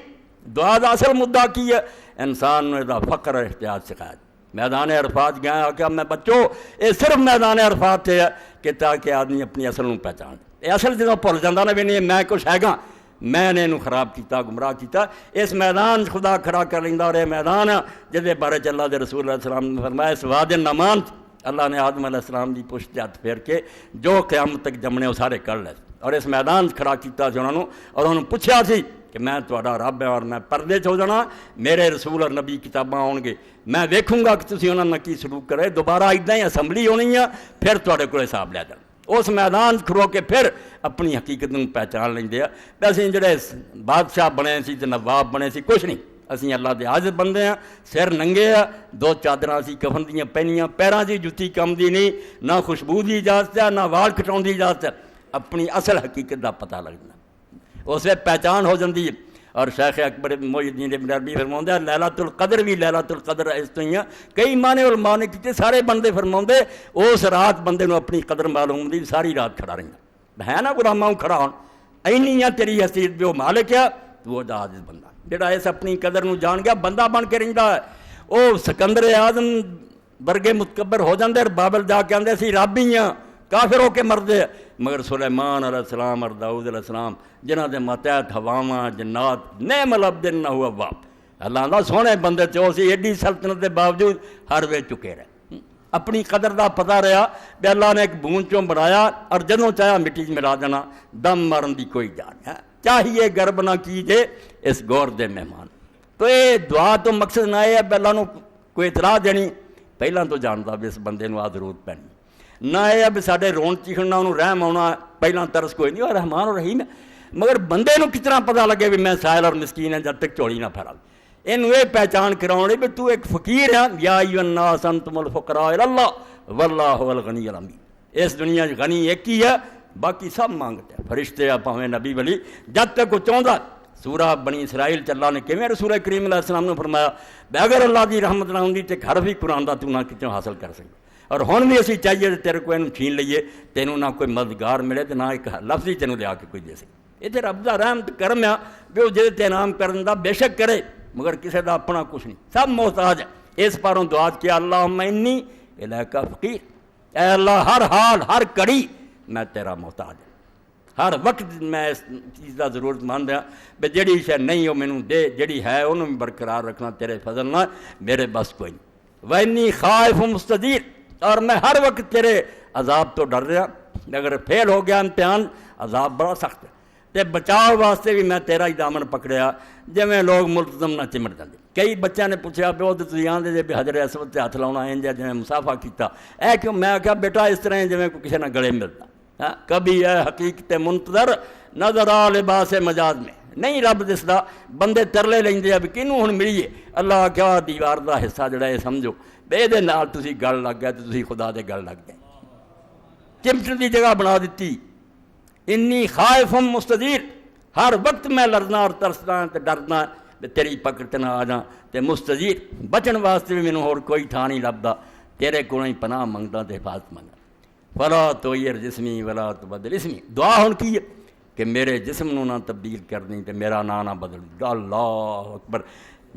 دعا دا اصل مدعا کی ہے، انسان نے دا فقر اور احتیاج سکھایا۔ میدان عرفات گیا کہ میں بچوں یہ صرف میدان عرفات ہے کہ تاکہ آدمی اپنی اصل نو پہچان، یہ اصل جدوں بھول جاندا نا بھی نہیں میں کچھ ہے گا، میں نے انہوں خراب کیتا گمراہ کیتا، اس میدان خدا کھڑا کر لیندا، اور یہ میدان جدے بارے چ اللہ دے رسول علیہ السلام نے فرمایا اس واد نمان اللہ نے آدم علیہ السلام دی پشت ہاتھ پھیر کے جو قیامت تک جمنے وہ سارے کر لے، اور اس میدان کھڑا کیتا سی انہوں نے، اور انہوں نے پوچھا سی کہ میں تہاڈا رب ہے اور میں پردے چ ہو جانا، میرے رسول اور نبی کتاباں آن گے، میں ویکھوں گا کہ تسی انہوں نے کی سلوک کرے، دوبارہ ادھا ہی اسمبلی ہونی ہے، پھر تہاڈے کول حساب لے جانا۔ اس میدان کھڑو کے پھر اپنی حقیقت نوں پہچان لیندے آ، ویسے جڑے بادشاہ بنے سی تے نواب بنے سی کچھ نہیں، اسی اللہ دے عاجز بندے ہیں، سر ننگے ہیں، دو چادراں سی کفن دیاں پہنیاں، پیراں دی جُتی کم دی نہیں، نہ خوشبو دی اجازت ہے نہ وال کٹاؤن دی اجازت ہے، اپنی اصل حقیقت دا پتہ لگنا، اس وقت پہچان ہو جاندی ہے۔ اور شیخ اکبر محی الدین ابن عربی فرماؤندے لیلۃ القدر بھی لیلۃ القدر اس تو ہی ہے، کئی معنی علماء نے کیتے، سارے بندے فرماؤندے اس رات بندے نو اپنی قدر معلوم دی، ساری رات کھڑا رہندا ہے نا غلاماں کھڑا ہون، اینی تیری حیثیت بھی وہ مالک ہے، وہ عاجز بندہ جڑا اس اپنی قدر نو جان گیا بندہ بن کے رہندا ہے، وہ سکندر اعظم ورگے متکبر ہو جاندے، اور بابل جا کے آندے سی رب ہی ہاں، کافر ہو کے مردے، مگر سلیمان علیہ السلام اور داؤد علیہ السلام جنہاں دے ماتحت ہواواں جنات نعم العبد انہ اواب، اللہ دا سونے بندے تے اسی ایڈی سلطنت دے باوجود ہر وے چکے رہے، اپنی قدر دا پتہ رہا کہ اللہ نے ایک بوند چوں بنایا اور جدوں چاہیا مٹی ملا دینا، دم مارن دی کوئی جان ہے، چاہیے گرب نہ کیجے اس گور دے مہمان۔ تو یہ دعا تو مقصد نہ ہے اللہ نو کوئی اطلاع دینی، پہلاں تو جانتا بھی اس بندے نو آ ضرورت پینی، نہ یہ بھی سارے رون چیخنا انہوں رحم آنا، پہلاں ترس کوئی نہیں، اور رحمان اور رحیم ہے، مگر بندے نو کتنا پتہ لگے بھی میں سائل اور مسکین ہے جب تک چوڑی نہ پھیلا، انہوں یہ پہچان کراؤں بھی تو ایک فقیر ہے، یا ایھا الناس انتم الفقراء الی اللہ واللہ هو الغنی الحمید، اس دنیا غنی ایک ہی ہے، باقی سب مانگتے ہیں، فرشتے ہیں پاویں نبی ولی، جب تک وہ چاہتا۔ سورہ بنی اسرائیل چ اللہ نے کیویں رسول کریم علیہ السلام نے فرمایا بے اگر اللہ دی رحمت نہ ہوندی تے گھر بھی قرآن دا تو نہ کتوں حاصل کر سکے، اور ہن بھی اسی چاہیے تیرے کو اینوں چھین لئیے، تینوں نہ کوئی مددگار ملے تے نہ ایک لفظ ہی تینوں لیا کے کوئی دے سکے، یہ تے رب دا رحم تے کرم ہے بھی وہ جے تے انعام کرن دا بے شک کرے، مگر کسے دا اپنا کچھ نہیں، سب محتاج ہے۔ اس پاروں دعا کیا اللہم انی الیک فقیر، اے اللہ ہر حال ہر کڑی میں تیرا محتاج ہوں، ہر وقت میں اس چیز کا ضرورت مند ہاں بھی جڑی شے نہیں وہ مینوں دے، جڑی ہے انہوں بھی برقرار رکھنا تیرے فضل نہ، میرے بس کوئی نہیں۔ وَإِنِّي خَائِفٌ مُسْتَدِيرٌ، اور میں ہر وقت تیرے عذاب تو ڈر رہا، اگر فیل ہو گیا امتحان عذاب بڑا سخت ہے، تے بچاؤ واسطے بھی میں تیرا ہی دامن پکڑیا، جویں لوگ ملتزم نہ چمٹ جاندے۔ کئی بچوں نے پوچھا بھی وہ تسی آندے جے بھی حجر اسود تے ہاتھ لاؤنا انج جویں مسافہ کیتا، اے کیوں؟ میں کہا بیٹا اس طرح جویں کوئی کسی نہ گلے ملتا، کبھی ہے حقیقت منتظر نظر آ لباس مجاز میں، نہیں رب دسدا، بندے ترلے لیندے اب کینوں ہن ملیے، اللہ کیا دیوار دا حصہ جڑا ہے سمجھو بے دے نال تسی گل لگ گئے تے تسی خدا دے گل لگ گئے، چمٹن دی جگہ بنا دتی۔ انی خائف مستدیر، ہر وقت میں لڑنا اور ترسنا تے ڈرنا تیری پکڑ تے نہ آ جاں تے مستجیر بچن واسطے بھی مینوں ہور کوئی تھاں نہیں لبدا، تیرے کولوں ہی پناہ منگدا تے حفاظت منگدا۔ فلا تغیر جسمی ولا تبدل اسمی، دعا ہن کی ہے کہ میرے جسم نو نہ تبدیل کرنی تے میرا نام نہ بدل۔ اللہ اکبر،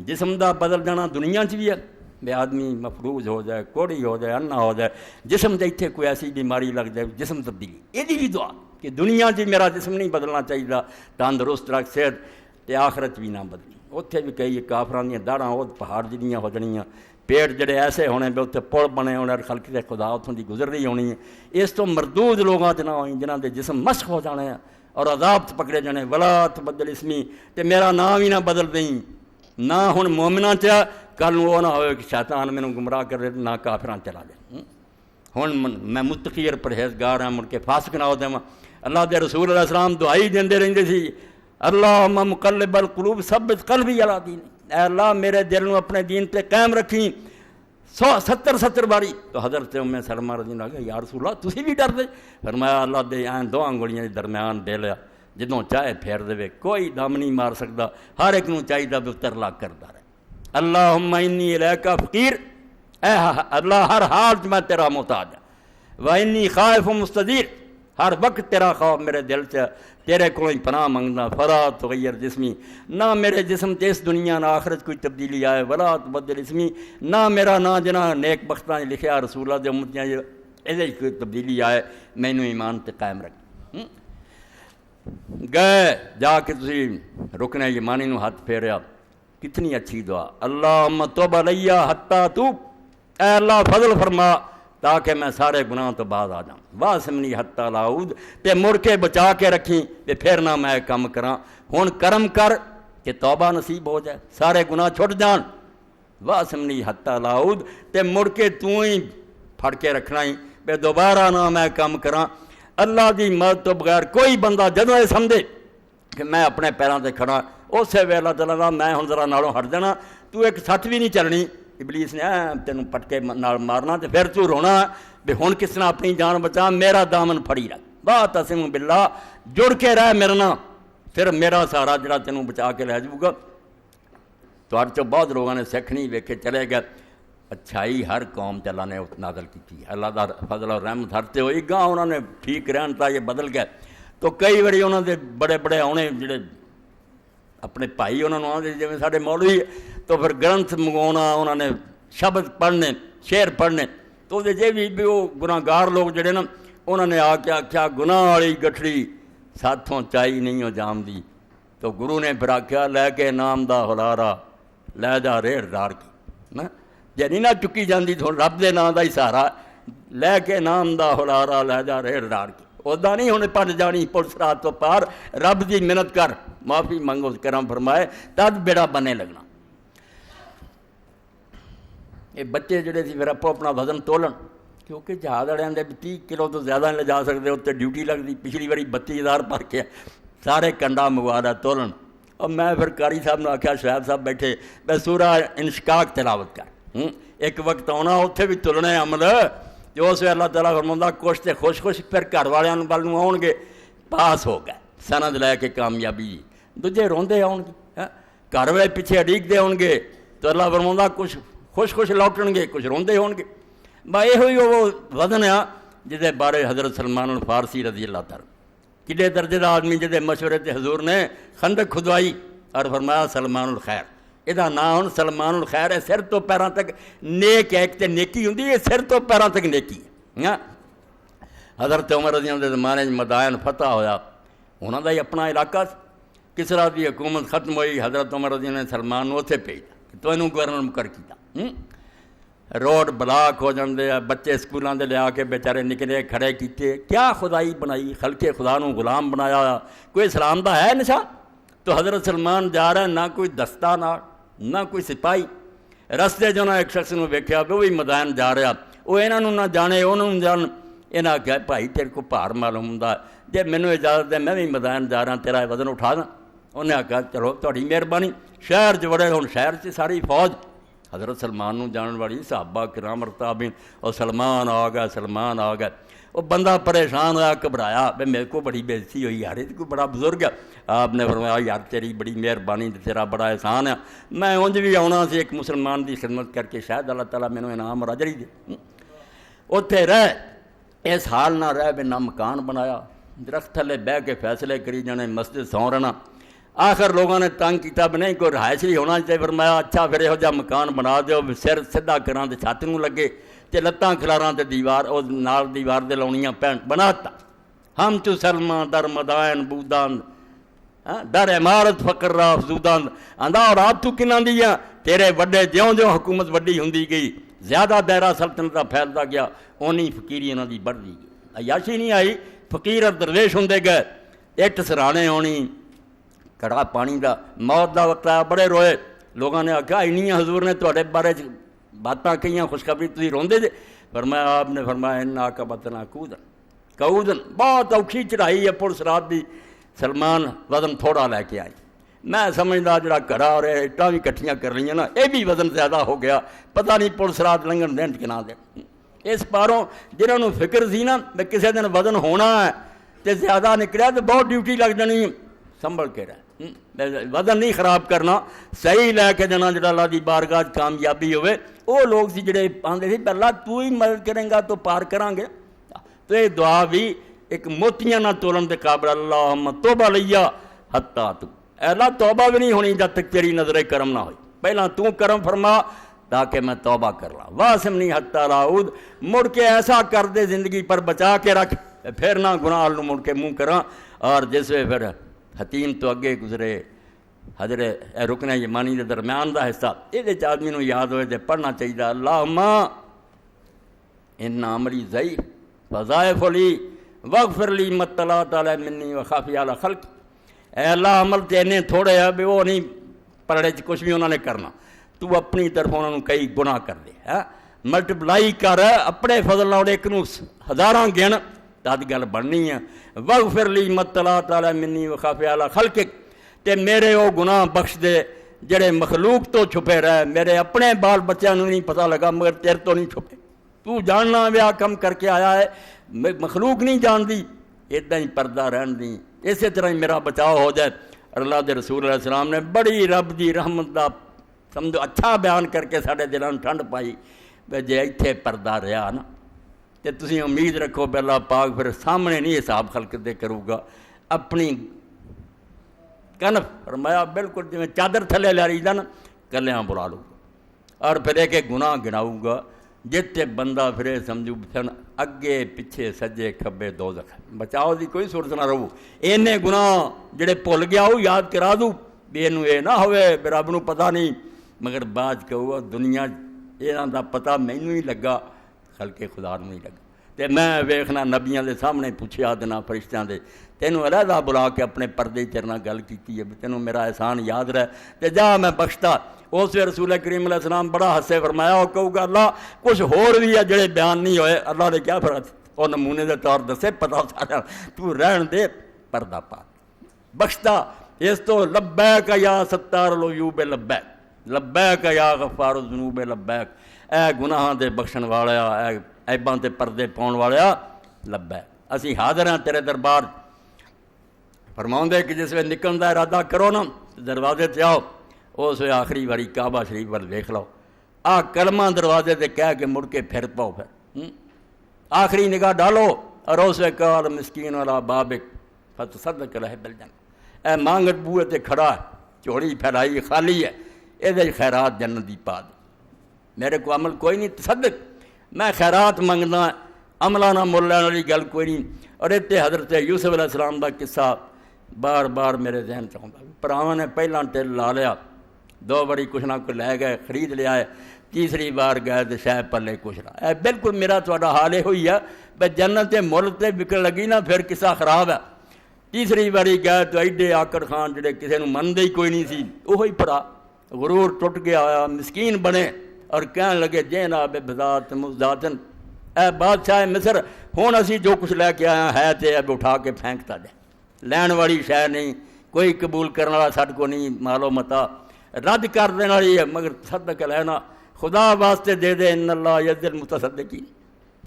جسم دا بدل جانا دنیا چ بھی ہے، بے آدمی مفلوج ہو جائے، کوڑی ہو جائے، انا ہو جائے، جسم دے اتنے کوئی ایسی بیماری لگ جائے جسم تبدیلی، یہ بھی دعا کہ دنیا چ میرا جسم نہیں بدلنا چاہیے، تندرست رکھ صحت تے آخرت بھی نہ بدلی۔ اتنے بھی کئی کافران دیا داڑاں وہ پہاڑ جڑیاں ہو جانیاں، پیڑ جڑے ایسے ہونے پہ اتنے پل بنے ہونے، خلق دے خدا اتوں دی گزر رہی ہونی ہے، اس تو مردود لوگاں تے نہ ہوئی جنہاں دے جسم مشق ہو جانے ہیں اور عذاب تے پکڑے جانے۔ ولا تبدل اسمی، تے میرا نام ہی نہ بدل دیں، نہ ہن مومناں چا کل نوں وہ نہ ہوئے کہ شیطان مینوں گمراہ کر دے، نہ کافراں چلا جائے۔ ہن میں متقی اور پرہیزگار ہاں، مڑ کے فاسق نہ ہو جاواں۔ اللہ دے رسول علیہ السلام دعائی دیندے رہندے سی، اللہم مقلب القلوب ثبت قلبی علی دینک، اے اللہ میرے دل نو اپنے دین تے قائم رکھیں۔ 70 باری تو حضرت ام سلمہ رضی اللہ عنہا، یا رسول اللہ تسی بھی ڈر دے؟ فرمایا اللہ دے این دو انگلیاں دے درمیان دے لیا، جدوں چاہے پھیر دے، کوئی دم نہیں مار سکتا، ہر ایک نو چاہیے بھی ترلا کردا رہے۔ اللہم انی الیک فقیر، اے اللہ ہر حال میں تیرا محتاج ہوں، و انی خائف مستجیر، ہر وقت تیرا خوف میرے دل سے، تیرے کو پناہ منگنا۔ فلا تغیر جسمی، نہ میرے جسم تے اس دنیا نہ آخرت کوئی تبدیلی آئے، ولا تبدل اسمی، نہ میرا نا جنا نیک بختاں لکھیا رسول اللہ دے امتیاں یہ کوئی تبدیلی آئے، مینوں ایمان تے قائم رکھ۔ گئے جا کے تسی رکن یمانی نو ہاتھ پھیریا، کتنی اچھی دعا، اللہم توب علیہ حتی توب، اے اللہ فضل فرما تاکہ میں سارے گناہ تو بعد آ جاؤں، واسمنی حتی لا اعود، تے مڑ کے بچا کے رکھیں تے پھر نہ میں کم کراں۔ ہن کرم کر کہ توبہ نصیب ہو جائے، سارے گناہ چھٹ جان، واسمنی حتی لا اعود، تے مڑ کے تو ہی پھڑ کے رکھنا ہی بے دوبارہ نہ میں کم کراں۔ اللہ دی مدد تو بغیر کوئی بندہ جدوں یہ سمجھے کہ میں اپنے پیراں تے کھڑا، اسے ویلا چلا میں ہن ذرا نالوں ہٹ جانا، تو ایک سٹ بھی نہیں چلنی، ابلیس نے تینوں پٹکے نال مارنا، تے پھر تو رونا بھی ہن کس طرح اپنی جان بچا، میرا دامن پھڑی رکھ، واعتصموا باللہ، جڑ کے رہ میرے نال، پھر میرا سہارا جڑا تینوں بچا کے لے جاؤ گا۔ تہاڈے چوں بہت لوگوں نے سکھ نہیں ویکھے چلے گئے، اچھائی ہر قوم تے اللہ نے نازل کی، اللہ دا فضل اور رحمت ہر تے ہوئی، گاں انہوں نے ٹھیک رہن تا یہ بدل گئے، تو کئی باری انہوں دے بڑے بڑے آنے جڑے اپنے بھائی انہوں نے آدھے جی سارے مولوی، تو پھر گرنتھ منگوانا، انہوں نے شبد پڑھنے، شعر پڑھنے، تو جی بھی وہ گناہ گار لوگ جڑے نا، انہوں نے آ کے آخیا گناہ والی گٹھڑی ساتھوں چائی نہیں ہو جام دی، تو گرو نے پھر آخیا لے کے نام دا ہلارا لے جا ریڑھ دار کی، جی نہیں نہ چکی جاندی تو رب دے نام دا ہی سہارا، لے کے نام دا ہلارا لے جا ریڑھ دار کی، ادا نہیں ہونے پڑ جانی پولیس رات تو پار، رب دی منت کر، معافی منگو کرم فرمائے، تد بیڑا بنے لگنا۔ یہ بچے جڑے تھی پھر اپو اپنا وزن تولن، کیونکہ جہاز والے آدھے 30 کلو تو زیادہ نہیں لے جا سکتے، اتنے ڈیوٹی لگتی، پچھلی باری 32,000 بھر کے سارے کنڈا منگوا رہا تولن۔ اور میں پھر قاری صاحب نے آخیا شاہد صاحب بیٹھے میں سورہ انشقاق تلاوت کر، ایک وقت آنا اتنے بھی تلنے عمل، جو اس اللہ تعالیٰ فرماتا کچھ تے خوش خوش، پھر گھر والوں ول آؤ گے پاس ہو گئے سند لے کے کامیابی، دوجے روندے آؤ گے، گھر والے پیچھے اڈیکتے آؤ گے تو اللہ فرماتا کچھ خوش خوش لوٹن گے، کچھ روندے ہون گے۔ یہ ہوئی وہ وزن ہے جہدے بارے حضرت سلمان الفارسی رضی اللہ تعالیٰ کڈے درجے کا آدمی جہدے مشورے تے حضور نے خندق کھدوائی اور فرمایا سلمان الخیر، یہ نام ہوں سلمان الخیر ہے، سر تو پیروں تک نیک ایک تے نیکی ہوں، یہ سر تو پیروں تک نیکی ہے۔ حضرت عمر رضی اللہ کے زمانے مدائن فتح ہویا، انہوں کا ہی اپنا علاقہ، کسرا کی حکومت ختم ہوئی، حضرت عمر رضی اللہ نے سلمان کو اتنے بھیجا تو انہوں گورنر مقرر کیا، روڈ بلاک ہو جاندے، بچے سکولوں دے لے آ کے بیچارے نکلے کھڑے کیتے، کیا خدائی بنائی، خلق خدا نو غلام بنایا، کوئی اسلام دا ہے نشان؟ تو حضرت سلمان جا رہا ہے، نہ کوئی دستہ نہ کوئی سپاہی، رستے جو نہ ایک شخص نے ویکھیا وہ بھی مدائن جا رہا، وہ انہوں نہ جانے انہوں نہ جان، انہیں آخیا بھائی تیرے کو پہاڑ معلوم ہوں، جی مینوں اجازت دے میں بھی مدائن جا رہا، تیرا وزن اٹھا داں؟ انہیں آخیا چلو تہاڈی مہربانی، شہر چ وڑے، ہن شہر چ ساری فوج حضرت سلمان نو جانن والی صحابہ کرام مرتابین، اور سلمان آ گیا، وہ بندہ پریشان ہوا, گھبرایا, بھائی میرے کو بڑی بے عزتی ہوئی یار, کوئی بڑا بزرگ ہے. آپ نے فرمایا یار تیری بڑی مہربانی, تیرا بڑا احسان ہے, میں انج بھی آنا سی ایک مسلمان کی خدمت کر کے, شاید اللہ تعالیٰ مینوں انعام اور اجر ہی دے. اتنے رہ اس حال نہ رہ, نہ مکان بنایا, درخت تھلے بہ کے فیصلے کری جانے, مسجد سو رہنا. آخر لوگوں نے تنگ کیا بھی نہیں کوئی رہائش ہی ہونا چاہیے. فرمایا اچھا پھر یہو جہا مکان بنا دیو, سر سیدھا کراں تے چھت نوں لگے تے لتاں کھلاراں تے دیوار او نال دیوار دے لاؤنیاں پین بناتا. ہم تو سلماں در مدائن بودان در عمارت فقر را افزودان. آندا اور آپ تو کناں دیاں, تیرے وڈے جیوں جیوں حکومت وڈی ہوندی گئی, زیادہ دائرہ سلطنت دا پھیلدا گیا, اونی فقیری انہاں دی بڑھدی گئی. عیاشی نہیں آئی, فقیر اور درویش ہوندے گئے. اٹ سرانے ہونی, کڑا پانی دا, موت دا وقت آیا, بڑے روئے. لوگوں نے آخیا اینیاں حضور نے تواڈے بارے باتاں کہیاں, خوشخبری تسی روندے جے. فرمایا آپ نے فرمایا انا کبتنا کودن, بہت اوکھی چڑھائی ہے پل صراط دی. سلمان وزن تھوڑا لے کے آئی. میں سمجھدا جڑا گھڑا اور اٹاں بھی کٹھیاں کر رہی ہیں نا, یہ بھی وزن زیادہ ہو گیا, پتہ نہیں پل صراط لنگن دین کہ نہ دین. اس پاروں جنہوں نے فکر سی نا کہ کسی دن وزن ہونا ہے تے زیادہ نکلیا تو بہت ڈیوٹی لگ جانی, سنبھل کے رہ, وزن نہیں خراب کرنا, صحیح لے کے جانا جڑا اللہ دی بارگاہ کامیابی ہوئے. وہ لوگ سی جڑے آندے سی اللہ تو ہی مدد کریں گا تو پار کریں گے. تو یہ دعا بھی ایک موتیاں نہ تولن دے قابل. اللہم توبہ لیا حتیٰ تو, اے اللہ توبہ بھی نہیں ہونی جب تک تیری نظر کرم نہ ہوئی. پہلا تو کرم فرما تاکہ میں توبہ کر لا. واسمنی حتیٰ لا اعود, مڑ کے ایسا کر دے زندگی پر بچا کے رکھ, پھر نہ گناہ نو مڑ کے منہ کراں. اور جس وے پھر حتیم تو اگے گزرے, حضرت رکن یمانی دے درمیان دا حصہ, یہ آدمی نو یاد ہوئے تے پڑھنا چاہیے. اللہم ان عملی ضعیف وظائف لی وغفر لی مطلعت علی منی وخافی علی خلق. اے اللہ عمل تے انہیں تھوڑے ہے بھی وہ نہیں پڑھے کچھ بھی انہوں نے کرنا, تو اپنی طرف انہوں نے کئی گناہ کر دے, ملٹیپلائی کر اپنے فضل نال ایک نو ہزاراں گن تد گل بننی ہے. وغفر لی مطلعت علی منی وخافی علی خلق, تے میرے وہ گناہ بخش دے جڑے مخلوق تو چھپے رہے. میرے اپنے بال بچوں نہیں پتہ لگا مگر تیرے تو نہیں چھپے, تو جاننا ویا کم کر کے آیا ہے, مخلوق نہیں جان دی, ادھا ہی پردہ رہن دی. اسی طرح ہی میرا بچاؤ ہو جائے. اللہ دے رسول علیہ السلام نے بڑی رب دی رحمت دا سمجھو اچھا بیان کر کے سارے دلوں ٹھنڈ پائی. جے اتھے پردہ رہا نا تے تسی امید رکھو کہ اللہ پاک پھر سامنے نہیں حساب خلق دے کروں گا, اپنی کنف فرمایا بالکل جی چادر تھلے لے رہی نا کلیاں بلا لوں گا, اور پھر ایک گناہ گناؤں گا جتے بندہ پھرے سمجھو پھر اگے پیچھے سجے کھبے دوزخ. بچاؤ دی کوئی صورت نہ رہو. اینے گناہ جڑے بھول گیا ہو یاد کرا دوں بھی اینو اے نہ ہوئے بھی رب نو پتہ نہیں, مگر بعد کہو دنیا یہاں دا پتہ مینوں ہی لگا, خلق خدا نوں نہیں لگا. تے میں ویکھنا نبیاں دے سامنے پوچھیا دینا فرشتیاں دے, تینوں علیحدہ بلا کے اپنے پردے تیرے نال گل کیتی ہے بھی تینوں میرا احسان یاد رہے تے جا میں بخشتا. اس وی رسول کریم علیہ السلام بڑا ہسے فرمایا, وہ کہوں گا اللہ کچھ ہور بھی ہے جڑے بیان نہیں ہوئے. اللہ نے کیا فرق وہ نمونے دے طور دسے پتہ سارا, تو رہن دے پردہ پا بخشتا. اس تو لبیک یا ستار العیوب لبیک, لبیک یا غفار الذنوب لبیک, اے گناہاں دے بخشن والا, اے عیباں تے پردے پاؤن والا لبیک. اسی حاضر ہیں تیرے دربار. فرماؤں دے کہ جس وے نکلن دا ارادہ کرو نا دروازے تے آؤ, اس وے آخری واری کعبہ شریف ول ویکھ لو, آ کلمہ دروازے تے کہہ کے مڑ کے پھر پاؤ, پھر آخری نگاہ ڈالو اور اس وے قال مسکین والا بابک فتصدق له بالجنہ, اے مانگت بوئے تے کھڑا ہے, چوڑی پھیلائی خالی ہے, یہ خیرات جنت دی پا دے. میرے کو عمل کوئی نہیں, تصدق میں خیرات منگنا, عملہ نہ مل لینے والی گل کوئی نہیں. اور اتنے حضرت یوسف علیہ السلام دا قصہ بار بار میرے ذہن چاہتا. پراواں نے پہلا ٹل لا لیا, 2 باری کچھ نہ کچھ لے گئے خرید لیا ہے, تیسری بار گئے تو شاید پلے کچھ نہ. بالکل میرا تھوڑا حال یہ ہوئی ہے بھائی جنت مل تے وکن لگی نا پھر قصہ خراب ہے. تیسری باری گئے تو ایڈے آکڑ خان جڑے کسی نے منتے ہی کوئی نہیں سی, وہی پڑا غرور ٹوٹ گیا, مسکین بنے اور کہنے لگے جناب بذات مزداتن, اے بادشاہ مصر ہوں اسی جو کچھ لے کے آیا ہے تے اب اٹھا کے پھینکتا جائے, لین والی شے نہیں, کوئی قبول کرنے والا ساڈے کو نہیں, مالو متا رد کر دینے والی ہے, مگر صدق لینا خدا واسطے دے دے, ان اللہ یجزی المتصدقین.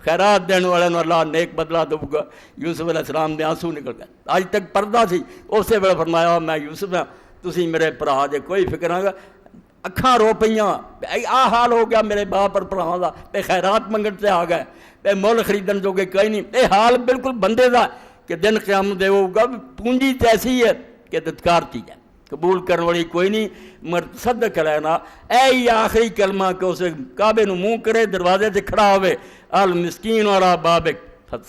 خیرات دین والے اللہ نیک بدلہ دوں گا. یوسف علیہ السلام دے آنسو نکل گئے. اج تک پردہ سی, اسی ویلے فرمایا میں یوسف ہاں, تسی میرے بھرا دے کوئی فکر نہ. اکھاں رو پئیاں, آ حال ہو گیا میرے باپ اور بھراواں دا, تے خیرات منگن تے آ گئے, تے مول خریدن جو کہ کوئی نہیں. اے حال بالکل بندے دا کہ دن قیامت دے ہوگا پونجی تے ایسی ہے کہ دتکار چیز ہے, قبول کرنے والی کوئی نہیں. مرتصدق لینا اے آخری کلمہ کہ اسے کعبے نو منہ کرے, دروازے سے کھڑا ہوئے, المسکین والا بابک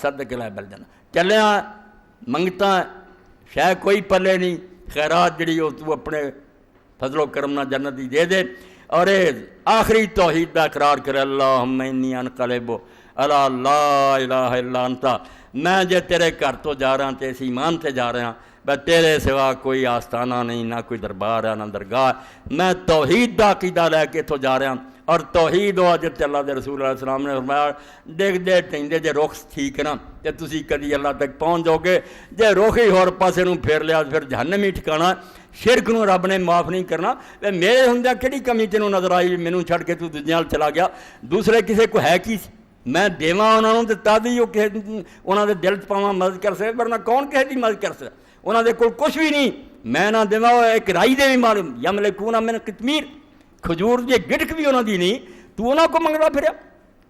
صدق لے بل جانا. چلیاں منگتا شاید کوئی پلے نہیں, خیرات جڑی ہو تو اپنے فضل و کرم نہ جنت دی دے دے. اور آخری توحید دا اقرار کرے, اللہم انی انقلب الا لا الہ الا انت. میں جے تیرے گھر تو جا رہا تے اس ایمان تے جا رہا, بے تیرے سوا کوئی آستانہ نہیں, نہ کوئی دربار ہے, نہ درگاہ. میں توحید دا عقیدہ لے کے تو جا رہا, اور توحید و حضرت اللہ دے رسول علیہ السلام نے فرمایا دیکھ دے ٹھیندے جے رخ ٹھیک نا تے تسی کدی اللہ تک پہنچ جاؤ گے. جے رخ ہی ہور پاسے نوں پھیر لیا پھر جہنم ہی ٹھکانا. شرک نوں رب نے معاف نہیں کرنا. میرے ہوندیاں کہڑی کمی تینوں نظر آئی, مینوں چھڑ کے تو دنیا چلا گیا. دوسرے کسے کو ہے کی میں دیواں انہاں نوں تے تد ہی انہاں دے دل چ پاواں مدد کر سکے, ورنہ کون کہے دی مدد کر سکے. انہاں دے کول کچھ بھی نہیں, میں نہ دیواں ایک رائی دے بھی معلوم یملکون من قطمیر, کھجور دی گٹک بھی انہاں دی نہیں, تو انہاں کو منگدا پھریا.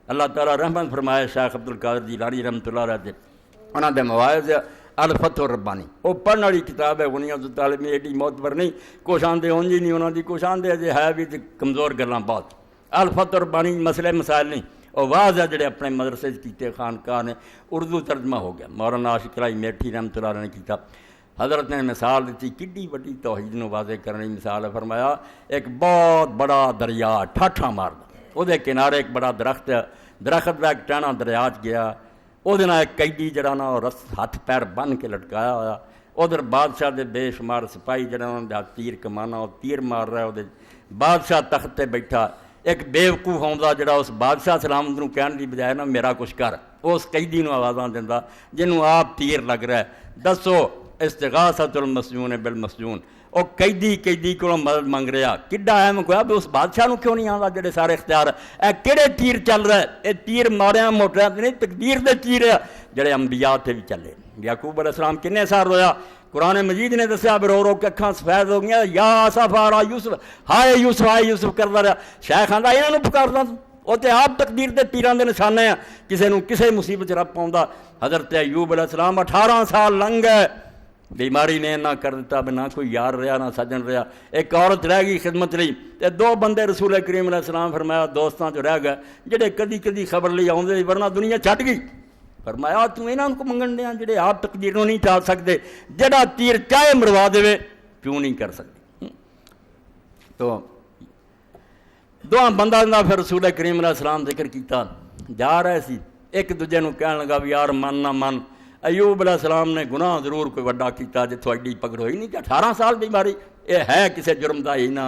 اللہ تعالیٰ رحمت فرمائے شیخ عبدالقادر جیلانی رحمۃ اللہ علیہ دے انہاں دے مواعظ الفتح الربانی, وہ پڑھنے والی کتاب ہے. غنیمت الطالب میں ایڈی معتبر نہیں, کچھ آندے اونجی نہیں انہاں دی, کچھ آندے جے ہے بھی کمزور گلاں بہت. الفتح الربانی مسئلے مسائل نہیں, اور واضح جڑے اپنے مدرسے کیتے خانقاہ نے, اردو ترجمہ ہو گیا. مولانا عاشق رائی میٹھی رحمۃ اللہ علیہ نے کیتا. حضرت نے مثال دیتی کڈی وڈی توحید نو واضح کرنے کی مثال ہے. فرمایا ایک بہت بڑا دریا ٹھاٹھا ماردا, وہ دے کنارے ایک بڑا درخت ہے, درخت دا ایک ٹہنا دریا چ گیا, وہ ایک قیدی جڑا نا ہاتھ پیر بن کے لٹکایا ہوا, ادھر بادشاہ دے بے شمار سپاہی جڑا انہوں نے تیر کمانا, وہ تیر مار رہا ہے. وہ بادشاہ تخت تے بیٹھا, ایک بیوقوف آਉਂਦਾ جڑا اس بادشاہ سلامت نو کہنے دی بجائے نا میرا کچھ کر, اس قیدی نو آوازاں دیندا جنوں آپ تیر لگ رہا ہے, دسو استغاثۃ المسجون بالمسجون. وہ قیدی کو مدد منگ رہا, کڈا اہم کویا بھی اس بادشاہ نو کیوں نہیں آندا جڑے سارے اختیار اے کہڑے تیر چل رہا ہے, اے تیر ماریا موٹرا تے نہیں, تقدیر دے تیر ہے جڑے انبیاء تے بھی چلے. یعقوب علیہ السلام کنے سال رویا, قرآن مجید نے دسیا بھی رو رو کے اکھاں سفید ہو گیا, یا آصف آ یوسف, ہائے یوسف کردا رہا. شیخ آندا انہاں نو پکاردا, وہ تے آپ تقدیر دے تیراں دے نشانے ہیں, کسے نو کسے مصیبت چ رب پاوندا. حضرت ایوب علیہ السلام 18 سال لنگ گئے, بیماری نے نہ کر دیتا, نہ کوئی یار رہا نہ سجن رہا. ایک عورت رہ گئی خدمت لئی, تے 2 بندے رسول کریم علیہ السلام فرمایا دوستاں جو رہ گئے جڑے کدی خبر لئی آؤندے, ورنہ دنیا چھٹ گئی. فرمایا تو انہاں کو منگن دیاں جڑے آپ تقدیر نوں نہیں ٹال سکتے, جڑا تیر چاہے مروا دے کیوں نہیں کر سکتے. تو دوواں بندہ دا پھر رسول کریم علیہ السلام ذکر کیتا, جا رہے سی, ایک دوجے نوں کہن لگا بھی یار من نہ من, ایوب علیہ السلام نے گناہ ضرور کوئی وڈا کیتا جے تھوڑی پکڑ ہوئی نہیں, کہ 18 سال بیماری یہ ہے کسے جرم دا ہی نہ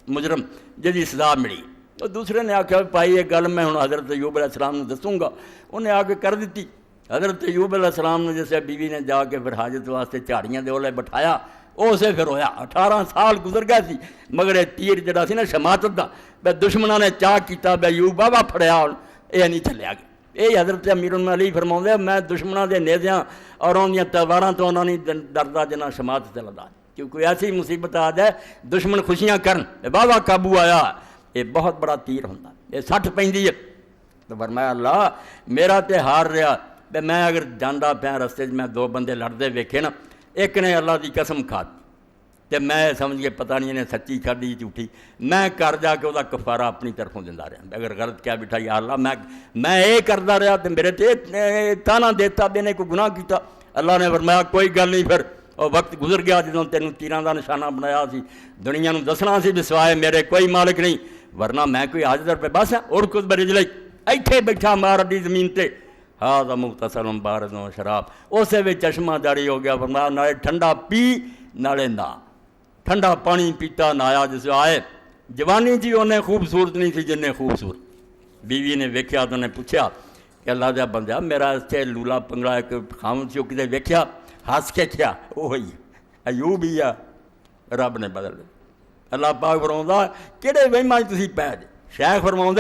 مجرم جدی سزا ملی. تو دوسرے نے آخیا بھائی یہ گل میں ہوں حضرت ایوب علیہ السلام نے دسوں گا. انہیں آ کے کر دیتی. حضرت ایوب علیہ السلام نے جیسے بیوی نے جا کے پھر حاجت واسطے جھاڑیاں دے اولے بٹھایا, اسے پھر ہویا. 18 سال گزر گئے سی, مگر یہ تیر جڑا سی نا شماتت دا, بے دشمنوں نے چاہ کیتا بے ایوب بابا پھڑیا, یہ نہیں چلیا گیا. یہ حضرت امیر علی فرماؤں میں دشمنوں کے نیزیاں اور انہوں تلواراں تو انہوں نے ڈردا جنا شماعت چلتا, کیونکہ ایسی مصیبت آ جائے دشمن خوشیاں کرن بابا قابو آیا, یہ بہت بڑا تیر ہوتا, یہ 60 پیندی ہے. تو فرمایا اللہ میرا تے ہار رہا, میں اگر جانا پیا رستے میں 2 بندے لڑتے ویکھے نا, ایک نے اللہ کی قسم کھاتی تے میں سمجھ کے پتہ نہیں انہیں سچی کھڑی جھوٹھی, میں کر جا کے وہ کفارہ اپنی طرفوں دینا رہا. اگر غلط کیا بیٹھا یا اللہ میں یہ کرتا رہا تو میرے تے تانا دیتا بھی نے کوئی گناہ کیتا. اللہ نے فرمایا کوئی گل نہیں, پھر اور وقت گزر گیا جدوں تینوں تیراں دا نشانہ بنایا سی, دنیا نو دسنا سی بھی سوائے میرے کوئی مالک نہیں, ورنہ میں کوئی حاجدر پہ بس ہاں. اور کچھ برجلئی ایتھے بیٹھا مار دی زمین تے, ہاں مختصر بارد و شراب, اسے بھی چشمہ جاری ہو گیا. فرمایا نالے ٹھنڈا پی نالے نہ, ٹھنڈا پانی پیتا نایا جس آئے. جوانی جی انہیں خوبصورت نہیں تھی جنہیں خوبصورت. بیوی نے ویکھیا تو انہیں پوچھا کہ اللہ دیا بندہ میرا اتنے لولا پنگڑا ایک خامن سی کتے ویکھیا ہس کے کیا, وہی ایوب ہی آ, رب نے بدل دیا. اللہ پاک فرماؤں کہڑے وہماں تسی پے جے. شیخ فرماؤں